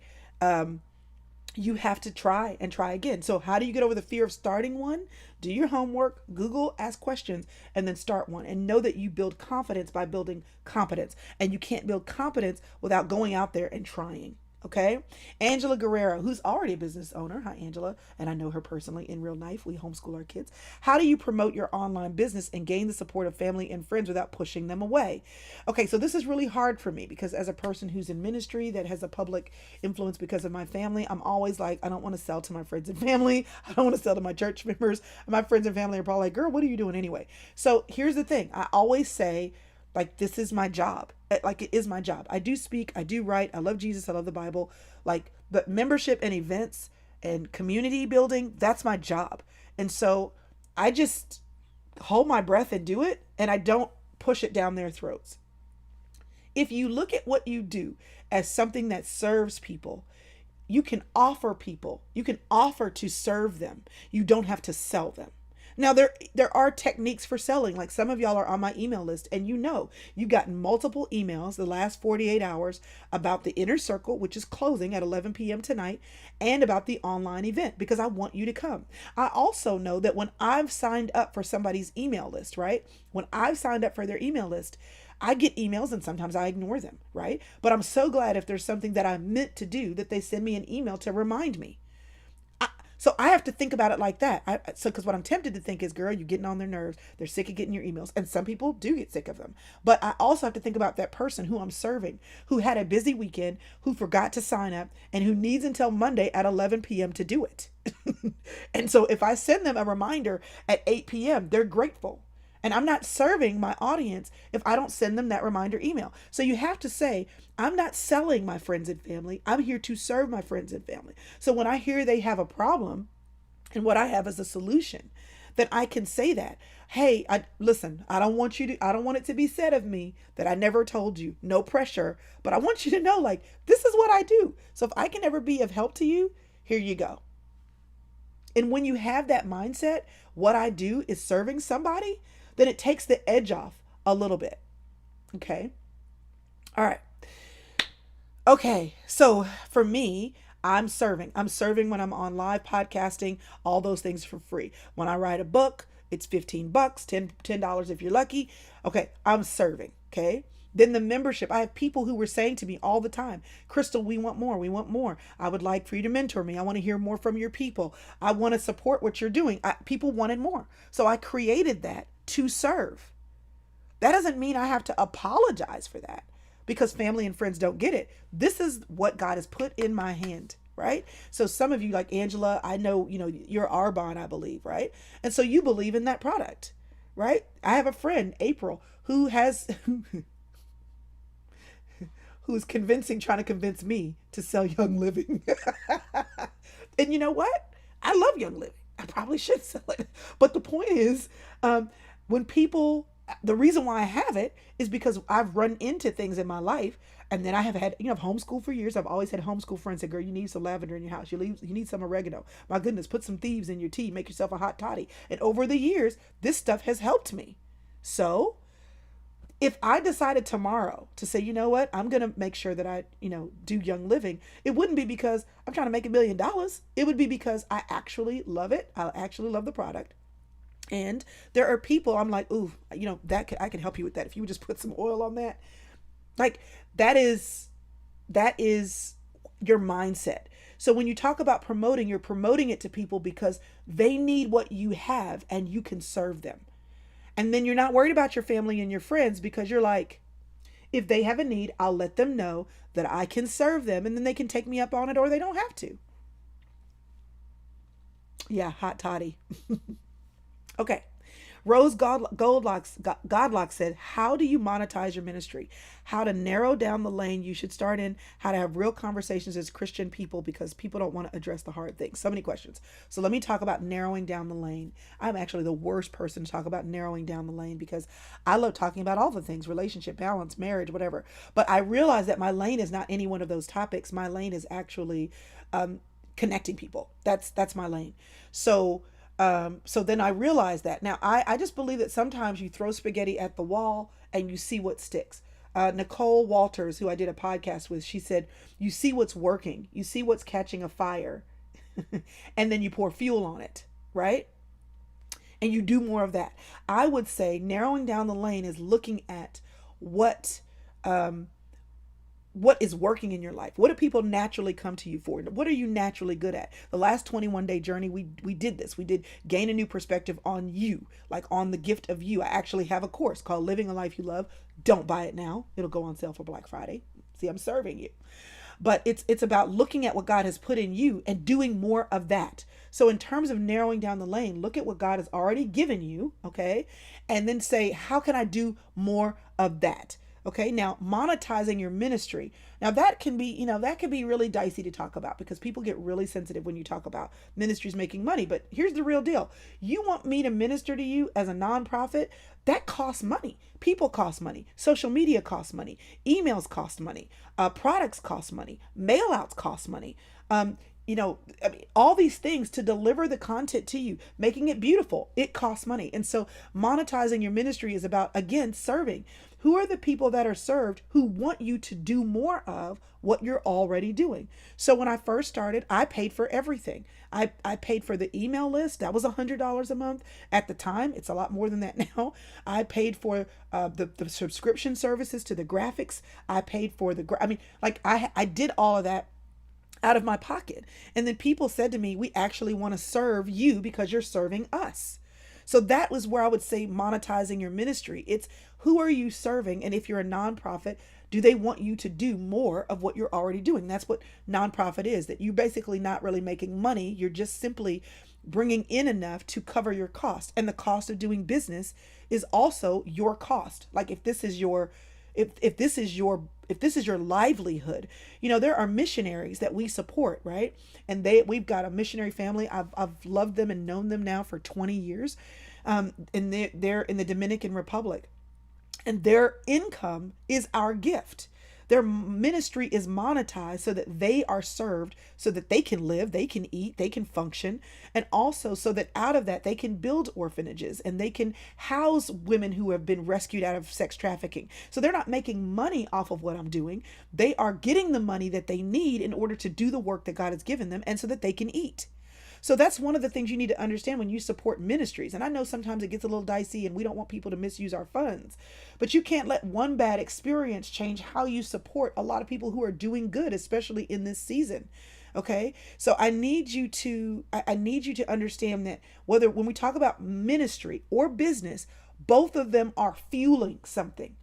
you have to try and try again. So how do you get over the fear of starting one? Do your homework, Google, ask questions, and then start one. And know that you build confidence by building competence. And you can't build competence without going out there and trying. Okay. Angela Guerrero, who's already a business owner. Hi, Angela. And I know her personally in real life. We homeschool our kids. How do you promote your online business and gain the support of family and friends without pushing them away? Okay. So this is really hard for me because as a person who's in ministry that has a public influence because of my family, I'm always like, I don't want to sell to my friends and family. I don't want to sell to my church members. My friends and family are probably like, girl, what are you doing anyway? So here's the thing. I always say, like, this is my job. Like, it is my job. I do speak. I do write. I love Jesus. I love the Bible. Like, but membership and events and community building, that's my job. And so I just hold my breath and do it. And I don't push it down their throats. If you look at what you do as something that serves people, you can offer to serve them. You don't have to sell them. Now there are techniques for selling. Like some of y'all are on my email list and you've gotten multiple emails the last 48 hours about the inner circle, which is closing at 11 p.m. tonight, and about the online event because I want you to come. I also know that when I've signed up for somebody's email list, right? When I've signed up for their email list, I get emails and sometimes I ignore them, right? But I'm so glad if there's something that I meant to do that they send me an email to remind me. So I have to think about it like that. Because what I'm tempted to think is, girl, you're getting on their nerves. They're sick of getting your emails. And some people do get sick of them. But I also have to think about that person who I'm serving, who had a busy weekend, who forgot to sign up, and who needs until Monday at 11 p.m. to do it. And so if I send them a reminder at 8 p.m., they're grateful. And I'm not serving my audience if I don't send them that reminder email. So you have to say, I'm not selling my friends and family. I'm here to serve my friends and family. So when I hear they have a problem and what I have is a solution, then I can say that. Hey, listen, I don't want it to be said of me that I never told you. No pressure. But I want you to know, like, this is what I do. So if I can ever be of help to you, here you go. And when you have that mindset, what I do is serving somebody, then it takes the edge off a little bit. Okay. All right. Okay. So for me, I'm serving. I'm serving when I'm on live podcasting, all those things for free. When I write a book, it's $15, $10 if you're lucky. Okay. I'm serving. Okay. Then the membership. I have people who were saying to me all the time, Crystal, we want more. We want more. I would like for you to mentor me. I want to hear more from your people. I want to support what you're doing. People wanted more. So I created that to serve. That doesn't mean I have to apologize for that because family and friends don't get it. This is what God has put in my hand, right? So some of you, like Angela, I know, you're Arbonne, I believe, right? And so you believe in that product, right? I have a friend, April, who has who's trying to convince me to sell Young Living. And you know what? I love Young Living. I probably should sell it. But the point is, the reason why I have it is because I've run into things in my life. And then I have had, I've homeschooled for years. I've always had homeschool friends say, girl, you need some lavender in your house. You need some oregano. My goodness, put some thieves in your tea. Make yourself a hot toddy. And over the years, this stuff has helped me. So if I decided tomorrow to say, you know what, I'm going to make sure that I, do Young Living, it wouldn't be because I'm trying to make $1 million. It would be because I actually love it. I actually love the product. And there are people I'm like, ooh, I can help you with that. If you would just put some oil on that. Like that is your mindset. So when you talk about promoting, you're promoting it to people because they need what you have and you can serve them. And then you're not worried about your family and your friends because you're like, if they have a need, I'll let them know that I can serve them and then they can take me up on it or they don't have to. Yeah, hot toddy. Okay. Rose Godlock said, how do you monetize your ministry? How to narrow down the lane you should start in, how to have real conversations as Christian people because people don't want to address the hard things. So many questions. So let me talk about narrowing down the lane. I'm actually the worst person to talk about narrowing down the lane because I love talking about all the things, relationship, balance, marriage, whatever. But I realize that my lane is not any one of those topics. My lane is actually connecting people. That's my lane. So then I realized that. Now, I just believe that sometimes you throw spaghetti at the wall and you see what sticks. Nicole Walters, who I did a podcast with, she said, you see what's working. You see what's catching a fire. And then you pour fuel on it, right? And you do more of that. I would say narrowing down the lane is looking at what is working in your life. What do people naturally come to you for? What are you naturally good at? The last 21-day journey, we did this. We did gain a new perspective on you, like on the gift of you. I actually have a course called Living a Life You Love. Don't buy it now. It'll go on sale for Black Friday. See, I'm serving you. But it's about looking at what God has put in you and doing more of that. So in terms of narrowing down the lane, look at what God has already given you, okay? And then say, how can I do more of that? Okay, now monetizing your ministry. Now that can be, that can be really dicey to talk about because people get really sensitive when you talk about ministries making money. But here's the real deal. You want me to minister to you as a nonprofit? That costs money. People cost money. Social media costs money. Emails cost money. Products cost money. Mail outs cost money. I mean, all these things to deliver the content to you, making it beautiful, it costs money. And so monetizing your ministry is about, again, serving. Who are the people that are served who want you to do more of what you're already doing? So when I first started, I paid for everything. I paid for the email list. That was $100 a month. At the time, it's a lot more than that now. I paid for the subscription services to the graphics. I paid for I did all of that out of my pocket. And then people said to me, we actually want to serve you because you're serving us. So that was where I would say monetizing your ministry. It's who are you serving? And if you're a nonprofit, do they want you to do more of what you're already doing? That's what nonprofit is, that you're basically not really making money. You're just simply bringing in enough to cover your cost. And the cost of doing business is also your cost. Like if this is your livelihood, there are missionaries that we support, right? And we've got a missionary family. I've loved them and known them now for 20 years. And they're in the Dominican Republic, and their income is our gift. Their ministry is monetized so that they are served, so that they can live, they can eat, they can function, and also so that out of that they can build orphanages and they can house women who have been rescued out of sex trafficking. So they're not making money off of what I'm doing. They are getting the money that they need in order to do the work that God has given them and so that they can eat. So that's one of the things you need to understand when you support ministries. And I know sometimes it gets a little dicey and we don't want people to misuse our funds, but you can't let one bad experience change how you support a lot of people who are doing good, especially in this season. Okay. So I need you to understand that when we talk about ministry or business, both of them are fueling something.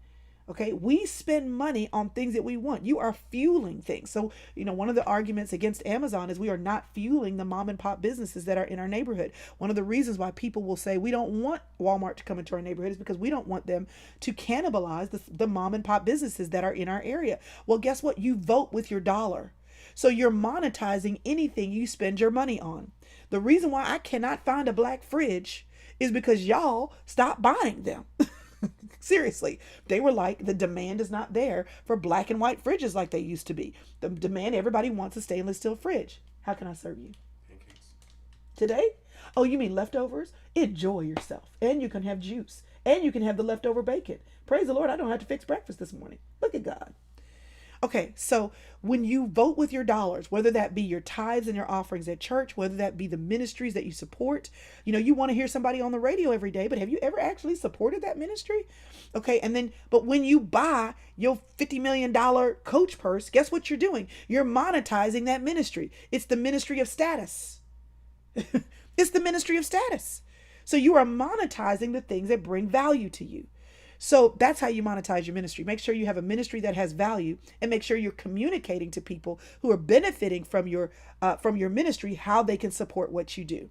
Okay, we spend money on things that we want. You are fueling things. So, one of the arguments against Amazon is we are not fueling the mom and pop businesses that are in our neighborhood. One of the reasons why people will say we don't want Walmart to come into our neighborhood is because we don't want them to cannibalize the mom and pop businesses that are in our area. Well, guess what? You vote with your dollar. So you're monetizing anything you spend your money on. The reason why I cannot find a black fridge is because y'all stopped buying them. Seriously, they were like, the demand is not there for black and white fridges like they used to be. The demand, everybody wants a stainless steel fridge. How can I serve you? Pancakes. Today? Oh, you mean leftovers? Enjoy yourself. And you can have juice. And you can have the leftover bacon. Praise the Lord, I don't have to fix breakfast this morning. Look at God. Okay, so when you vote with your dollars, whether that be your tithes and your offerings at church, whether that be the ministries that you support, you want to hear somebody on the radio every day, but have you ever actually supported that ministry? Okay, but when you buy your $50 million Coach purse, guess what you're doing? You're monetizing that ministry. It's the ministry of status. It's the ministry of status. So you are monetizing the things that bring value to you. So that's how you monetize your ministry. Make sure you have a ministry that has value, and make sure you're communicating to people who are benefiting from your ministry how they can support what you do.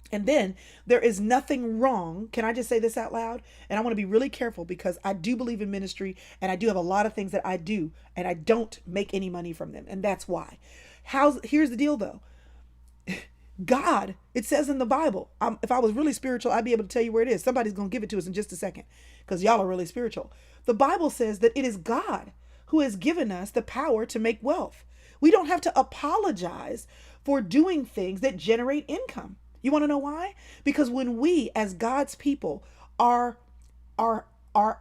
And then there is nothing wrong. Can I just say this out loud? And I want to be really careful because I do believe in ministry and I do have a lot of things that I do and I don't make any money from them. And that's why. Here's the deal though. God, it says in the Bible, if I was really spiritual, I'd be able to tell you where it is. Somebody's going to give it to us in just a second because y'all are really spiritual. The Bible says that it is God who has given us the power to make wealth. We don't have to apologize for doing things that generate income. You want to know why? Because when we as God's people are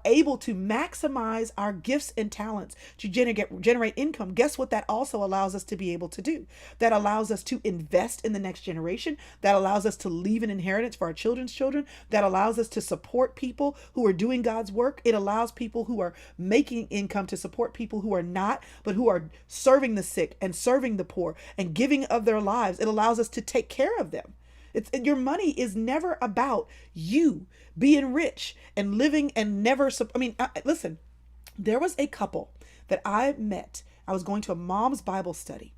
able to maximize our gifts and talents to generate income, guess what that also allows us to be able to do? That allows us to invest in the next generation. That allows us to leave an inheritance for our children's children. That allows us to support people who are doing God's work. It allows people who are making income to support people who are not, but who are serving the sick and serving the poor and giving of their lives. It allows us to take care of them. Your money is never about you being rich and living and never. Listen, there was a couple that I met. I was going to a mom's Bible study,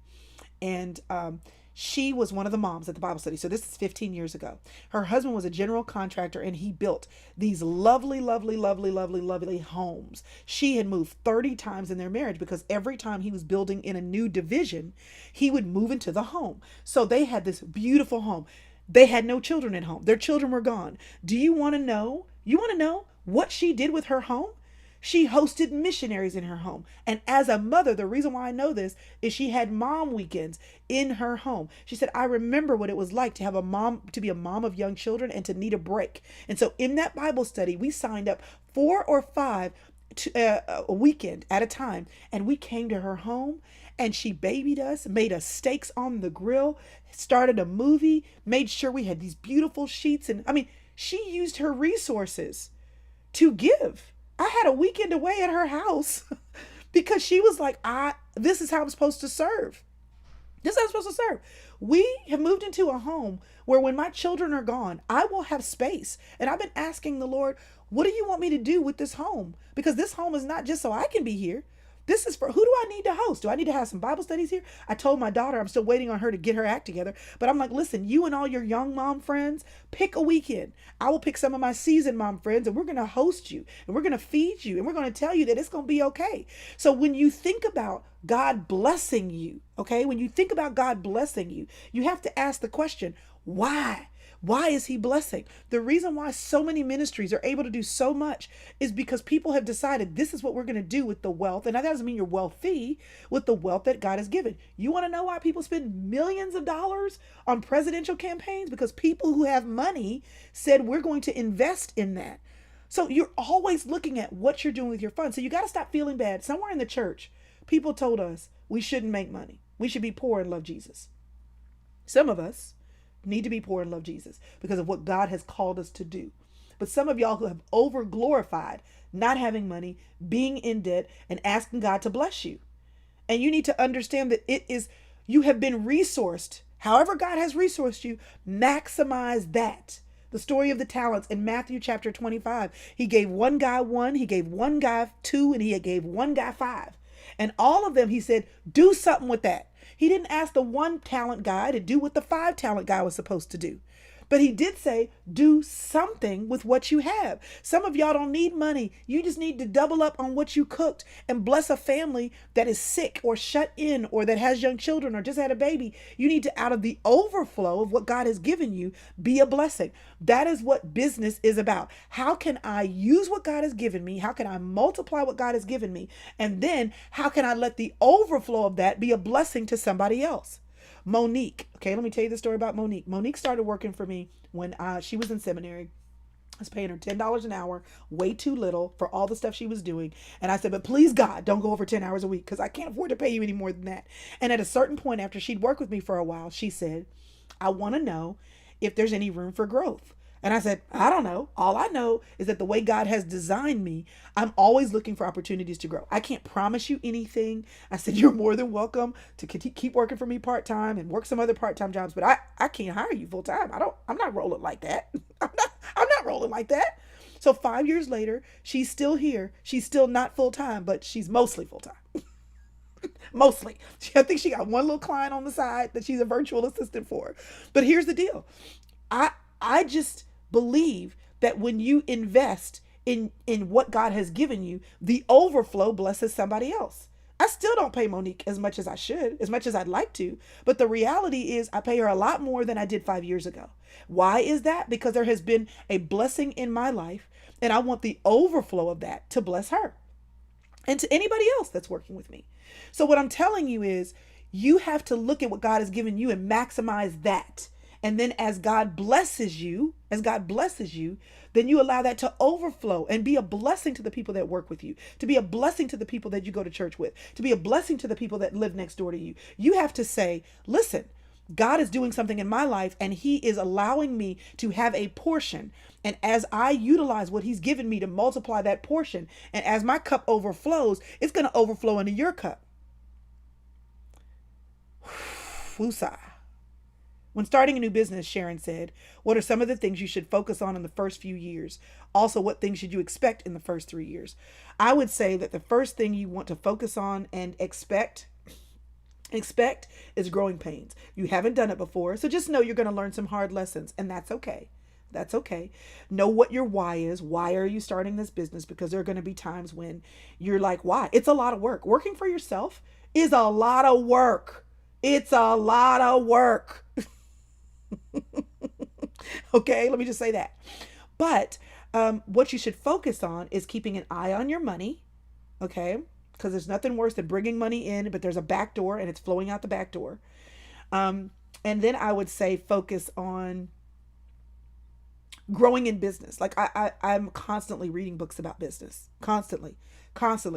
and she was one of the moms at the Bible study. So this is 15 years ago. Her husband was a general contractor and he built these lovely, lovely, lovely, lovely, lovely homes. She had moved 30 times in their marriage because every time he was building in a new division, he would move into the home. So they had this beautiful home. They had no children at home. Their children were gone. Do you want to know? You want to know what she did with her home? She hosted missionaries in her home. And as a mother, the reason why I know this is she had mom weekends in her home. She said, I remember what it was like to have a mom, to be a mom of young children and to need a break. And so in that Bible study, we signed up 4 or 5 a weekend at a time. And we came to her home and she babied us, made us steaks on the grill, started a movie, made sure we had these beautiful sheets. And I mean, she used her resources to give. I had a weekend away at her house because she was like, this is how I'm supposed to serve. This is how I'm supposed to serve. We have moved into a home where when my children are gone, I will have space. And I've been asking the Lord, what do you want me to do with this home? Because this home is not just so I can be here. This is for, who do I need to host? Do I need to have some Bible studies here? I told my daughter, I'm still waiting on her to get her act together. But I'm like, listen, you and all your young mom friends, pick a weekend. I will pick some of my seasoned mom friends and we're going to host you and we're going to feed you and we're going to tell you that it's going to be okay. So when you think about God blessing you, okay, when you think about God blessing you, you have to ask the question, why? Why is he blessing? The reason why so many ministries are able to do so much is because people have decided this is what we're going to do with the wealth. And that doesn't mean you're wealthy, with the wealth that God has given. You want to know why people spend millions of dollars on presidential campaigns? Because people who have money said we're going to invest in that. So you're always looking at what you're doing with your funds. So you got to stop feeling bad. Somewhere in the church, people told us we shouldn't make money. We should be poor and love Jesus. Some of us need to be poor and love Jesus because of what God has called us to do. But some of y'all who have over glorified not having money, being in debt, and asking God to bless you. And you need to understand that you have been resourced. However God has resourced you, maximize that. The story of the talents in Matthew chapter 25. He gave one guy 1, he gave one guy 2, and he gave one guy 5. And all of them, he said, do something with that. He didn't ask the 1 talent guy to do what the 5 talent guy was supposed to do. But he did say, do something with what you have. Some of y'all don't need money. You just need to double up on what you cooked and bless a family that is sick or shut in or that has young children or just had a baby. You need to, out of the overflow of what God has given you, be a blessing. That is what business is about. How can I use what God has given me? How can I multiply what God has given me? And then how can I let the overflow of that be a blessing to somebody else? Monique. Okay, let me tell you the story about Monique. Monique started working for me when she was in seminary. I was paying her $10 an hour, way too little for all the stuff she was doing. And I said, but please God, don't go over 10 hours a week because I can't afford to pay you any more than that. And at a certain point, after she'd worked with me for a while, she said, I want to know if there's any room for growth. And I said, I don't know. All I know is that the way God has designed me, I'm always looking for opportunities to grow. I can't promise you anything. I said, you're more than welcome to keep working for me part-time and work some other part-time jobs, but I can't hire you full-time. I'm not rolling like that. I'm not rolling like that. So 5 years later, she's still here. She's still not full-time, but she's mostly full-time. Mostly. I think she got one little client on the side that she's a virtual assistant for. But here's the deal. I just believe that when you invest in what God has given you, the overflow blesses somebody else. I still don't pay Monique as much as I should, as much as I'd like to. But the reality is I pay her a lot more than I did 5 years ago. Why is that? Because there has been a blessing in my life, and I want the overflow of that to bless her and to anybody else that's working with me. So what I'm telling you is you have to look at what God has given you and maximize that. And then as God blesses you, then you allow that to overflow and be a blessing to the people that work with you, to be a blessing to the people that you go to church with, to be a blessing to the people that live next door to you. You have to say, listen, God is doing something in my life and he is allowing me to have a portion. And as I utilize what he's given me to multiply that portion, and as my cup overflows, it's going to overflow into your cup. Woosah. When starting a new business, Sharon said, what are some of the things you should focus on in the first few years? Also, what things should you expect in the first 3 years? I would say that the first thing you want to focus on and expect is growing pains. You haven't done it before, so just know you're going to learn some hard lessons, and that's okay. That's okay. Know what your why is. Why are you starting this business? Because there are going to be times when you're like, why? It's a lot of work. Working for yourself is a lot of work. It's a lot of work. Okay, let me just say that. But What you should focus on is keeping an eye on your money, okay? Because there's nothing worse than bringing money in, but there's a back door and it's flowing out the back door. Um, and then I would say focus on growing in business. Like I'm constantly reading books about business, constantly.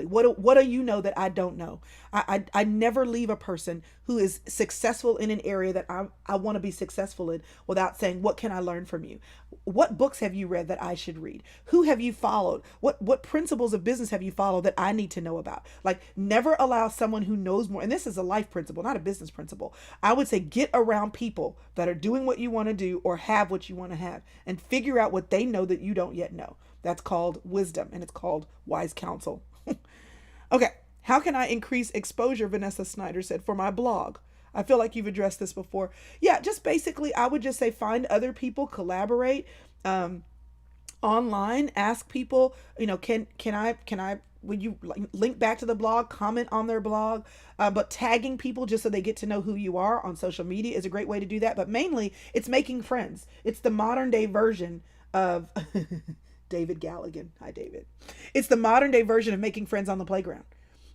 What do you know that I don't know? I never leave a person who is successful in an area that I want to be successful in without saying, what can I learn from you? What books have you read that I should read? Who have you followed? What principles of business have you followed that I need to know about? Like, never allow someone who knows more. And this is a life principle, not a business principle. I would say get around people that are doing what you want to do or have what you want to have, and figure out what they know that you don't yet know. That's called wisdom, and it's called wise counsel. Okay. How can I increase exposure? Vanessa Snyder said, for my blog. I feel like you've addressed this before. Yeah, just basically, I would just say find other people, collaborate online, ask people, can I, would you link back to the blog, comment on their blog, but tagging people just so they get to know who you are on social media is a great way to do that. But mainly, it's making friends. It's the modern day version of David Galligan. Hi, David. It's the modern day version of making friends on the playground.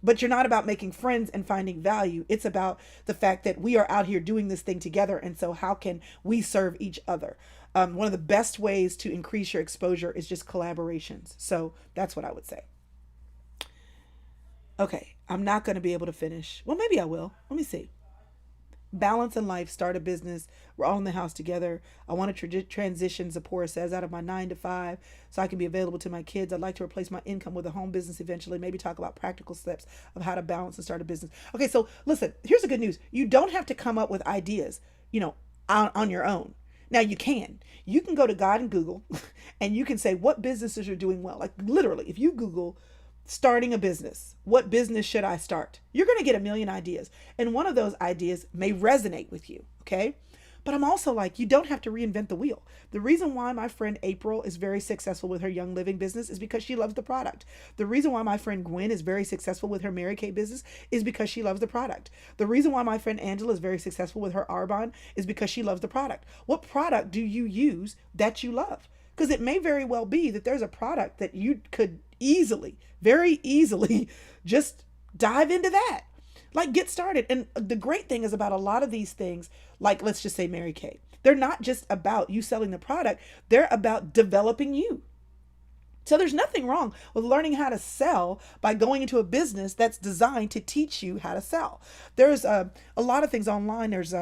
But you're not about making friends and finding value. It's about the fact that we are out here doing this thing together. And so how can we serve each other? One of the best ways to increase your exposure is just collaborations. So that's what I would say. Okay, I'm not going to be able to finish. Well, maybe I will. Let me see. Balance in life, start a business. We're all in the house together. I want to transition, Zipporah says, out of my 9 to 5 so I can be available to my kids. I'd like to replace my income with a home business eventually. Maybe talk about practical steps of how to balance and start a business. Okay, so listen, here's the good news. You don't have to come up with ideas, on your own. Now you can. You can go to God and Google and you can say what businesses are doing well. Like literally, if you Google starting a business, what business should I start? You're going to get a million ideas. And one of those ideas may resonate with you. Okay. But I'm also like, you don't have to reinvent the wheel. The reason why my friend April is very successful with her Young Living business is because she loves the product. The reason why my friend Gwen is very successful with her Mary Kay business is because she loves the product. The reason why my friend Angela is very successful with her Arbonne is because she loves the product. What product do you use that you love? Because it may very well be that there's a product that you could very easily just dive into that. Like, get started. And the great thing is about a lot of these things, like let's just say Mary Kay, they're not just about you selling the product, they're about developing you. So there's nothing wrong with learning how to sell by going into a business that's designed to teach you how to sell. There's a lot of things online. There's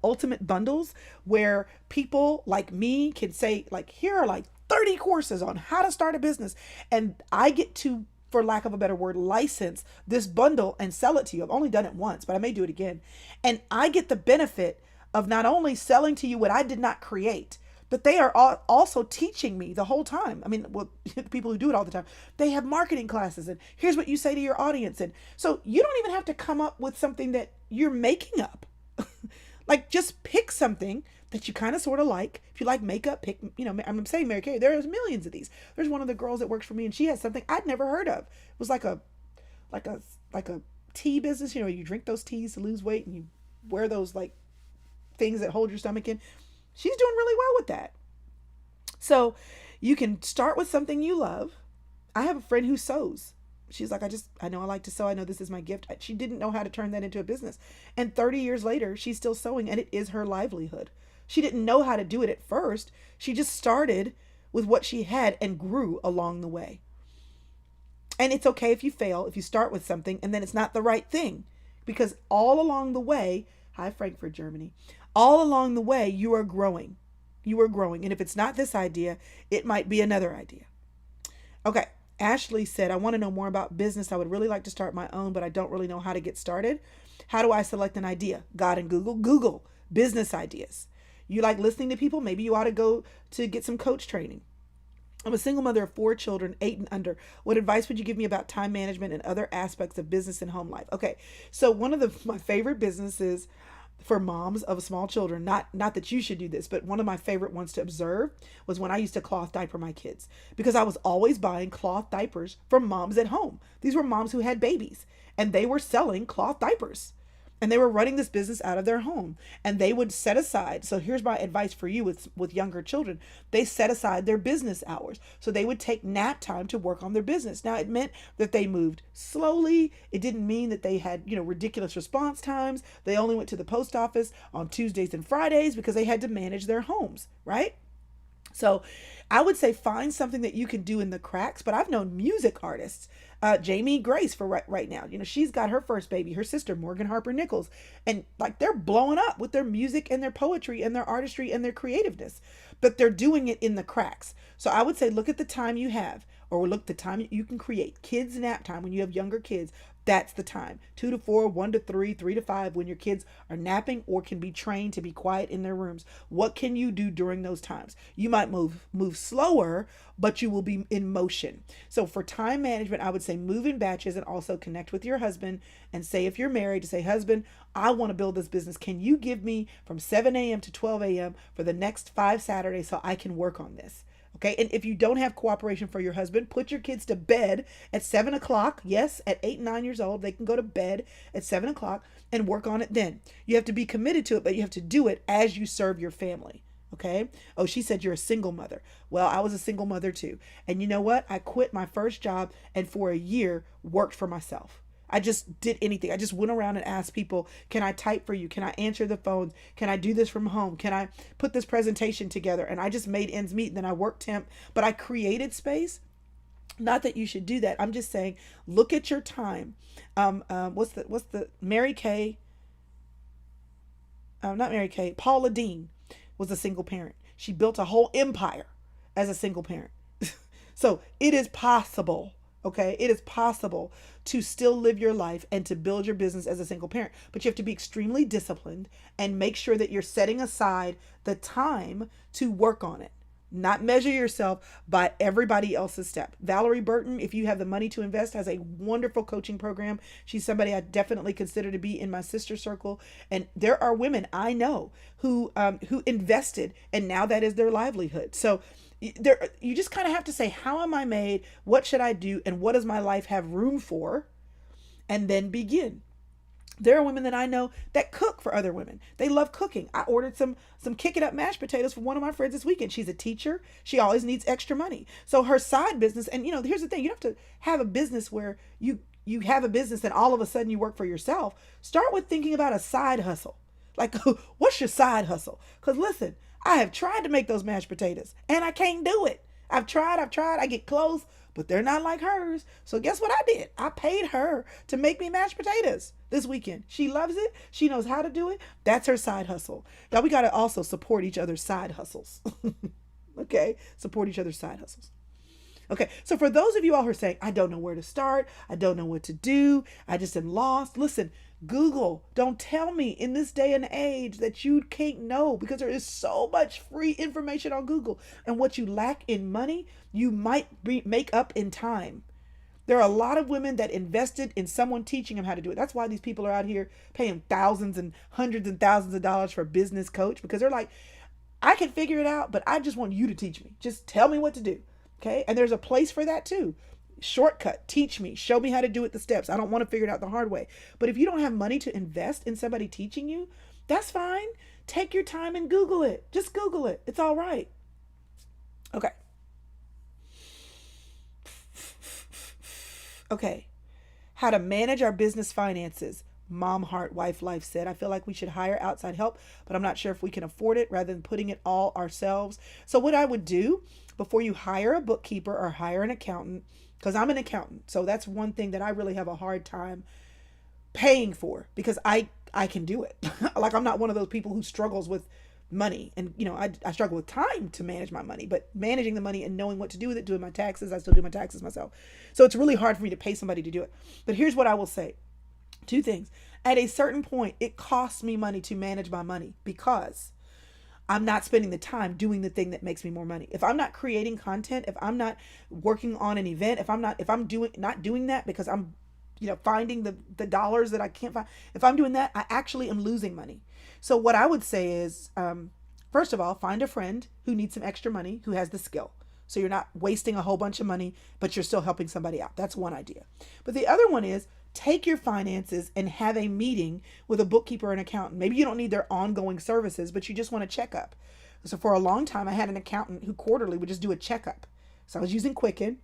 ultimate bundles where people like me can say, like, here are like 30 courses on how to start a business. And I get to, for lack of a better word, license this bundle and sell it to you. I've only done it once, but I may do it again. And I get the benefit of not only selling to you what I did not create, but they are also teaching me the whole time. I mean, well, people who do it all the time, they have marketing classes and here's what you say to your audience. And so you don't even have to come up with something that you're making up. Like, just pick something that you kind of sort of like. If you like makeup, pick, I'm saying Mary Kay, there's millions of these. There's one of the girls that works for me and she has something I'd never heard of. It was like a tea business. You drink those teas to lose weight and you wear those like things that hold your stomach in. She's doing really well with that. So you can start with something you love. I have a friend who sews. She's like, I know I like to sew. I know this is my gift. She didn't know how to turn that into a business. And 30 years later, she's still sewing and it is her livelihood. She didn't know how to do it at first. She just started with what she had and grew along the way. And it's okay if you fail, if you start with something and then it's not the right thing, because all along the way, hi, Frankfurt, Germany, all along the way, you are growing. You are growing. And if it's not this idea, it might be another idea. Okay. Ashley said, I want to know more about business. I would really like to start my own, but I don't really know how to get started. How do I select an idea? God and Google business ideas. You like listening to people? Maybe you ought to go to get some coach training. I'm a single mother of 4 children, 8 and under. What advice would you give me about time management and other aspects of business and home life? Okay. So one of my favorite businesses for moms of small children, not that you should do this, but one of my favorite ones to observe was when I used to cloth diaper my kids, because I was always buying cloth diapers from moms at home. These were moms who had babies and they were selling cloth diapers. and they were running this business out of their home, and they would set aside. So here's my advice for you with younger children. They set aside their business hours. So they would take nap time to work on their business. Now it meant that they moved slowly. It didn't mean that they had, ridiculous response times. They only went to the post office on Tuesdays and Fridays because they had to manage their homes, right? So I would say find something that you can do in the cracks. But I've known music artists, Jamie Grace for right now. She's got her first baby, her sister, Morgan Harper Nichols. And like they're blowing up with their music and their poetry and their artistry and their creativeness. But they're doing it in the cracks. So I would say look at the time you have, or look the time you can create. Kids nap time when you have younger kids. That's the time. 2 to 4, 1 to 3, 3 to 5, when your kids are napping or can be trained to be quiet in their rooms. What can you do during those times? You might move slower, but you will be in motion. So for time management, I would say move in batches, and also connect with your husband and say, if you're married, to say, husband, I want to build this business. Can you give me from 7 a.m. to 12 a.m. for the next 5 Saturdays so I can work on this? Okay. And if you don't have cooperation for your husband, put your kids to bed at 7 o'clock. Yes, at 8 and 9 years old, they can go to bed at 7 o'clock and work on it then. You have to be committed to it, but you have to do it as you serve your family. Okay. Oh, she said you're a single mother. Well, I was a single mother too. And you know what? I quit my first job and for a year worked for myself. I just did anything. I just went around and asked people, can I type for you? Can I answer the phones? Can I do this from home? Can I put this presentation together? And I just made ends meet. And then I worked temp, but I created space. Not that you should do that. I'm just saying, look at your time. What's the Mary Kay? Not Mary Kay. Paula Deen was a single parent. She built a whole empire as a single parent. So it is possible. Okay, it is possible to still live your life and to build your business as a single parent, but you have to be extremely disciplined and make sure that you're setting aside the time to work on it. Not measure yourself by everybody else's step. Valerie Burton, if you have the money to invest, has a wonderful coaching program. She's somebody I definitely consider to be in my sister circle. And there are women I know who invested, and now that is their livelihood. So there, you just kind of have to say, how am I made? What should I do? And what does my life have room for? And then begin. There are women that I know that cook for other women. They love cooking. I ordered some Kick It Up mashed potatoes for one of my friends this weekend. She's a teacher. She always needs extra money. So her side business, and here's the thing, you don't have to have a business where you have a business and all of a sudden you work for yourself. Start with thinking about a side hustle. Like, what's your side hustle? Because listen, I have tried to make those mashed potatoes and I can't do it. I've tried. I get close, but they're not like hers. So guess what I did? I paid her to make me mashed potatoes this weekend. She loves it. She knows how to do it. That's her side hustle. Now we got to also support each other's side hustles. Okay. Support each other's side hustles. Okay. So for those of you all who are saying, I don't know where to start. I don't know what to do. I just am lost. Listen, Google. Don't tell me in this day and age that you can't know, because there is so much free information on Google. And what you lack in money, you might make up in time. There are a lot of women that invested in someone teaching them how to do it. That's why these people are out here paying thousands and hundreds and thousands of dollars for a business coach, because they're like, I can figure it out, but I just want you to teach me. Just tell me what to do. Okay. And there's a place for that too. Shortcut, teach me, show me how to do it, the steps. I don't want to figure it out the hard way. But if you don't have money to invest in somebody teaching you, that's fine. Take your time and Google it. Just Google it. It's all right. Okay. Okay. How to manage our business finances. Mom Heart Wife Life said, I feel like we should hire outside help, but I'm not sure if we can afford it rather than putting it all ourselves. So what I would do before you hire a bookkeeper or hire an accountant, because I'm an accountant, so that's one thing that I really have a hard time paying for, because I can do it. Like, I'm not one of those people who struggles with money, and I struggle with time to manage my money, but managing the money and knowing what to do with it, doing my taxes, I still do my taxes myself. So it's really hard for me to pay somebody to do it. But here's what I will say. 2 things. At a certain point, it costs me money to manage my money, because I'm not spending the time doing the thing that makes me more money. If I'm not creating content, if I'm not working on an event, if I'm not doing that because I'm, finding the dollars that I can't find, if I'm doing that, I actually am losing money. So what I would say is, first of all, find a friend who needs some extra money, who has the skill. So you're not wasting a whole bunch of money, but you're still helping somebody out. That's one idea. But the other one is, take your finances and have a meeting with a bookkeeper and accountant. Maybe you don't need their ongoing services, but you just want a checkup. So for a long time, I had an accountant who quarterly would just do a checkup. So I was using Quicken,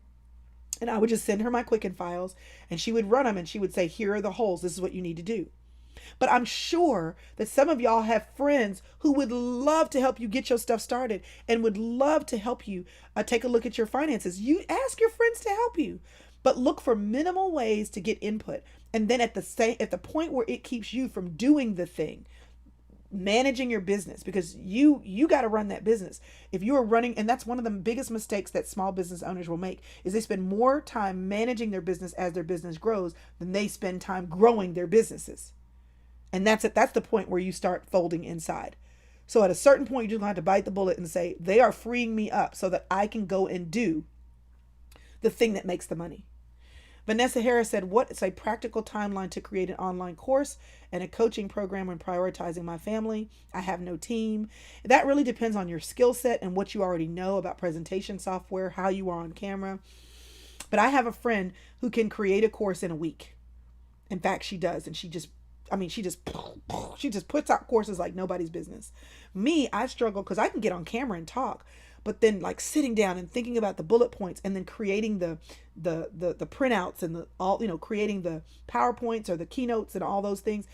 and I would just send her my Quicken files, and she would run them, and she would say, here are the holes. This is what you need to do. But I'm sure that some of y'all have friends who would love to help you get your stuff started and would love to help you take a look at your finances. You ask your friends to help you, but look for minimal ways to get input. And then at the point where it keeps you from doing the thing, managing your business, because you got to run that business. If you are running, and that's one of the biggest mistakes that small business owners will make, is they spend more time managing their business as their business grows than they spend time growing their businesses. And that's it. That's the point where you start folding inside. So at a certain point, you're just going to have to bite the bullet and say, they are freeing me up so that I can go and do the thing that makes the money. Vanessa Harris said, what is a practical timeline to create an online course and a coaching program when prioritizing my family? I have no team. That really depends on your skill set and what you already know about presentation software, how you are on camera. But I have a friend who can create a course in a week. In fact, she does. And she just puts out courses like nobody's business. Me, I struggle because I can get on camera and talk, but then like sitting down and thinking about the bullet points and then creating the printouts and creating the PowerPoints or the keynotes and all those things.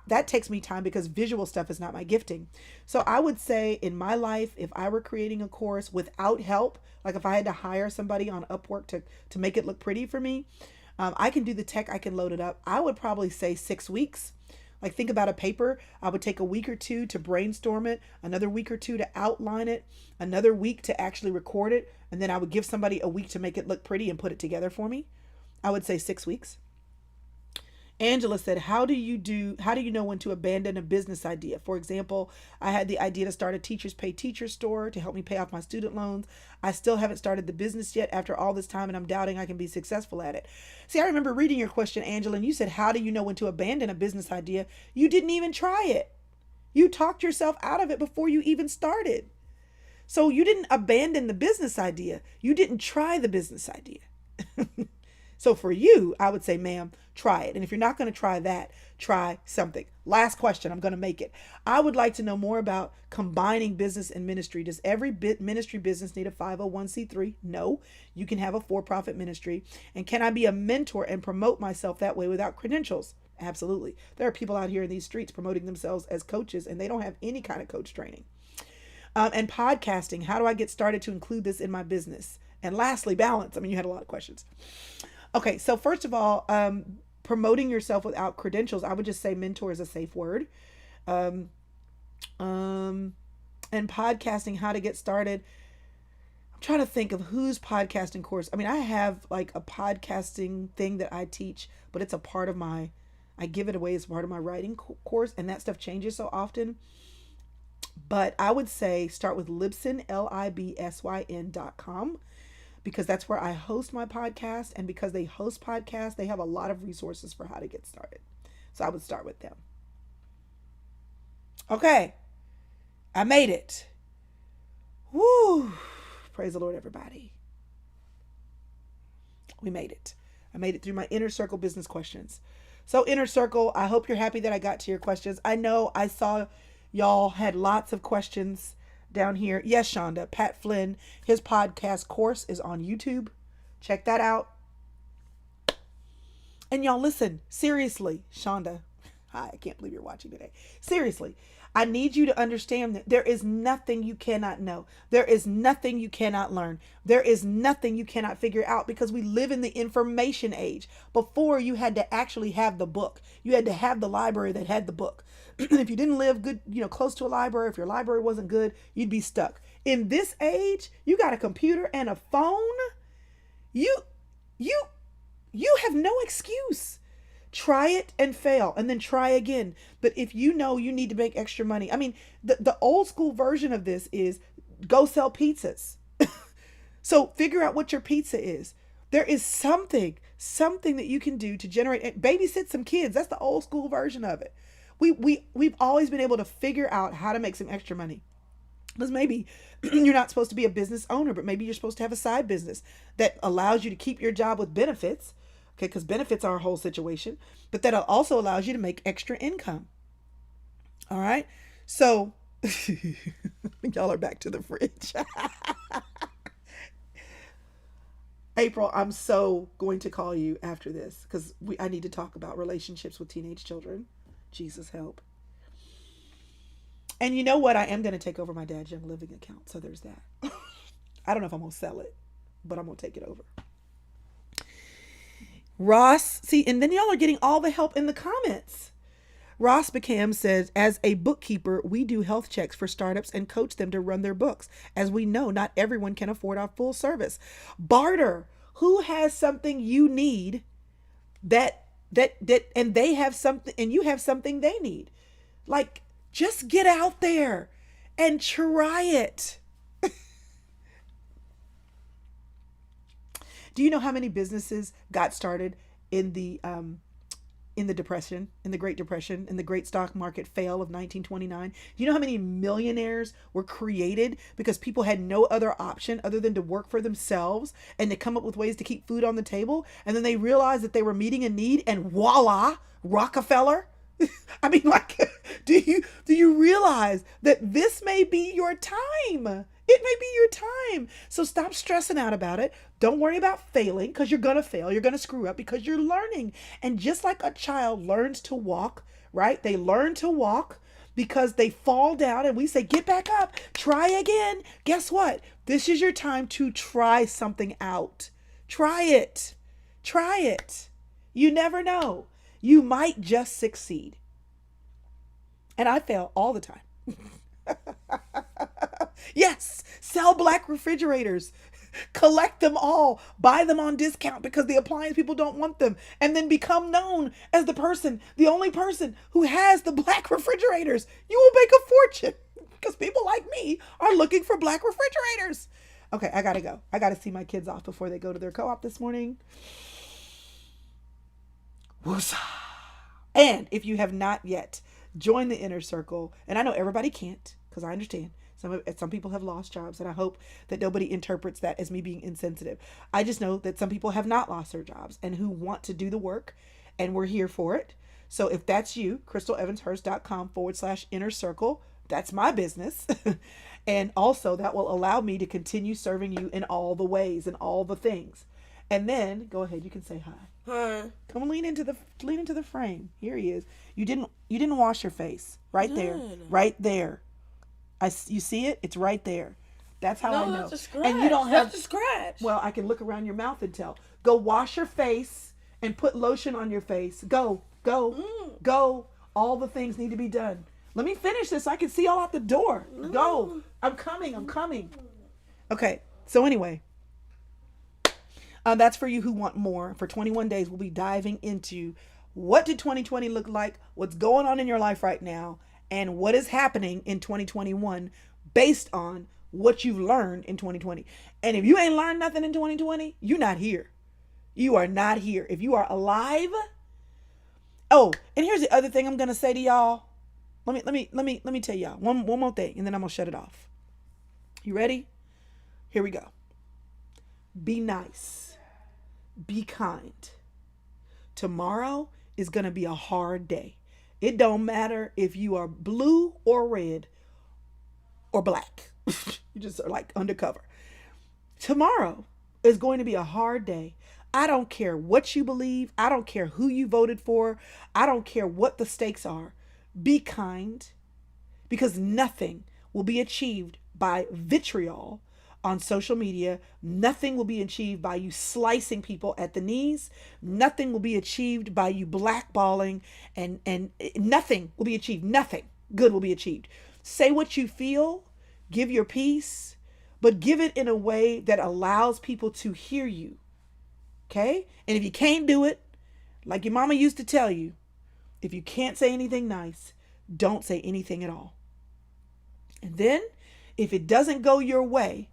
That takes me time because visual stuff is not my gifting. So I would say in my life, if I were creating a course without help, like if I had to hire somebody on Upwork to make it look pretty for me, I can do the tech, I can load it up. I would probably say 6 weeks. Like think about a paper. I would take a week or two to brainstorm it, another week or two to outline it, another week to actually record it, and then I would give somebody a week to make it look pretty and put it together for me. I would say 6 weeks. Angela said, how do you know when to abandon a business idea? For example, I had the idea to start a teachers pay teachers store to help me pay off my student loans. I still haven't started the business yet after all this time, and I'm doubting I can be successful at it. See, I remember reading your question, Angela, and you said, how do you know when to abandon a business idea? You didn't even try it. You talked yourself out of it before you even started. So you didn't abandon the business idea. You didn't try the business idea. So for you, I would say, ma'am, try it. And if you're not going to try that, try something. Last question, I'm going to make it. I would like to know more about combining business and ministry. Does every ministry business need a 501c3? No, you can have a for-profit ministry. And can I be a mentor and promote myself that way without credentials? Absolutely. There are people out here in these streets promoting themselves as coaches, and they don't have any kind of coach training. And podcasting, how do I get started to include this in my business? And lastly, balance. I mean, you had a lot of questions. Okay, so first of all, promoting yourself without credentials, I would just say mentor is a safe word. And podcasting, how to get started. I'm trying to think of whose podcasting course. I mean, I have like a podcasting thing that I teach, but it's a part of I give it away as part of my writing course, and that stuff changes so often. But I would say start with Libsyn, LIBSYN.com. Because that's where I host my podcast. And because they host podcasts, they have a lot of resources for how to get started. So I would start with them. Okay. I made it. Woo. Praise the Lord, everybody. We made it. I made it through my Inner Circle business questions. So Inner Circle, I hope you're happy that I got to your questions. I know I saw y'all had lots of questions down here. Yes, Shonda, Pat Flynn, his podcast course is on YouTube. Check that out. And y'all listen, seriously, Shonda, hi, I can't believe you're watching today. Seriously, I need you to understand that there is nothing you cannot know. There is nothing you cannot learn. There is nothing you cannot figure out because we live in the information age. Before, you had to actually have the book. You had to have the library that had the book. If you didn't live good, close to a library, if your library wasn't good, you'd be stuck. In this age, you got a computer and a phone. You have no excuse. Try it and fail and then try again. But if you know you need to make extra money, I mean, the old school version of this is go sell pizzas. So figure out what your pizza is. There is something that you can do to generate, babysit some kids. That's the old school version of it. We've always been able to figure out how to make some extra money. Because maybe you're not supposed to be a business owner, but maybe you're supposed to have a side business that allows you to keep your job with benefits, Okay, because benefits are a whole situation, but that also allows you to make extra income. All right. So y'all are back to the fridge. April, I'm so going to call you after this because I need to talk about relationships with teenage children. Jesus help. And you know what? I am going to take over my dad's Young Living account. So there's that. I don't know if I'm going to sell it, but I'm going to take it over. Ross, see, and then y'all are getting all the help in the comments. Ross Bacam says, as a bookkeeper, we do health checks for startups and coach them to run their books. As we know, not everyone can afford our full service. Barter, who has something you need that and they have something and you have something they need. Like, just get out there and try it. Do you know how many businesses got started in the Depression, in the Great Depression, in the Great Stock Market fail of 1929? Do you know how many millionaires were created because people had no other option other than to work for themselves and to come up with ways to keep food on the table? And then they realized that they were meeting a need, and voila, Rockefeller. I mean, like, do you realize that this may be your time? It may be your time. So stop stressing out about it. Don't worry about failing, because you're going to fail. You're going to screw up because you're learning. And just like a child learns to walk, right? They learn to walk because they fall down and we say, get back up, try again. Guess what? This is your time to try something out. Try it. Try it. You never know. You might just succeed. And I fail all the time. Yes, sell black refrigerators. Collect them all. Buy them on discount because the appliance people don't want them. And then become known as the only person who has the black refrigerators. You will make a fortune because people like me are looking for black refrigerators. Okay, I gotta go. I gotta see my kids off before they go to their co-op this morning. Woosah. And if you have not yet joined the inner circle, and I know everybody can't, because I understand some people have lost jobs, and I hope that nobody interprets that as me being insensitive. I just know that some people have not lost their jobs and who want to do the work, and we're here for it. So if that's you, crystalevanshurst.com/inner circle, that's my business. And also that will allow me to continue serving you in all the ways and all the things. And then go ahead, you can say hi. Hi. Come lean into the frame. Here he is. You didn't wash your face. Right there. Right there. You see it? It's right there. That's how I know. That's a scratch. And you don't have to scratch. Well, I can look around your mouth and tell. Go wash your face and put lotion on your face. Go. All the things need to be done. Let me finish this so I can see y'all out the door. Go. I'm coming. Okay. So anyway, that's for you who want more. For 21 days, we'll be diving into what did 2020 look like, what's going on in your life right now, and what is happening in 2021 based on what you've learned in 2020. And if you ain't learned nothing in 2020, you're not here. You are not here. If you are alive. Oh, and here's the other thing I'm going to say to y'all. Let me tell y'all one more thing, and then I'm going to shut it off. You ready? Here we go. Be nice. Be kind. Tomorrow is going to be a hard day. It don't matter if you are blue or red or black. You just are like undercover. Tomorrow is going to be a hard day. I don't care what you believe. I don't care who you voted for. I don't care what the stakes are. Be kind, because nothing will be achieved by vitriol on social media. Nothing will be achieved by you slicing people at the knees. Nothing will be achieved by you blackballing, and nothing will be achieved. Nothing good will be achieved. Say what you feel, give your piece, but give it in a way that allows people to hear you. Okay? And if you can't do it, like your mama used to tell you, if you can't say anything nice, don't say anything at all. And then, if it doesn't go your way,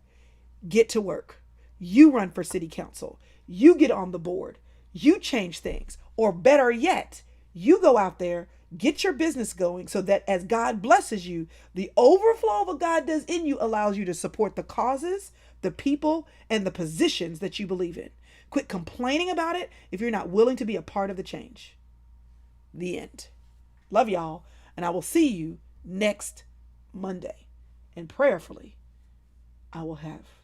get to work. You run for city council. You get on the board. You change things. Or better yet, you go out there, get your business going so that as God blesses you, the overflow of what God does in you allows you to support the causes, the people, and the positions that you believe in. quit complaining about it if you're not willing to be a part of the change. The end. Love y'all. And I will see you next Monday. And prayerfully, I will have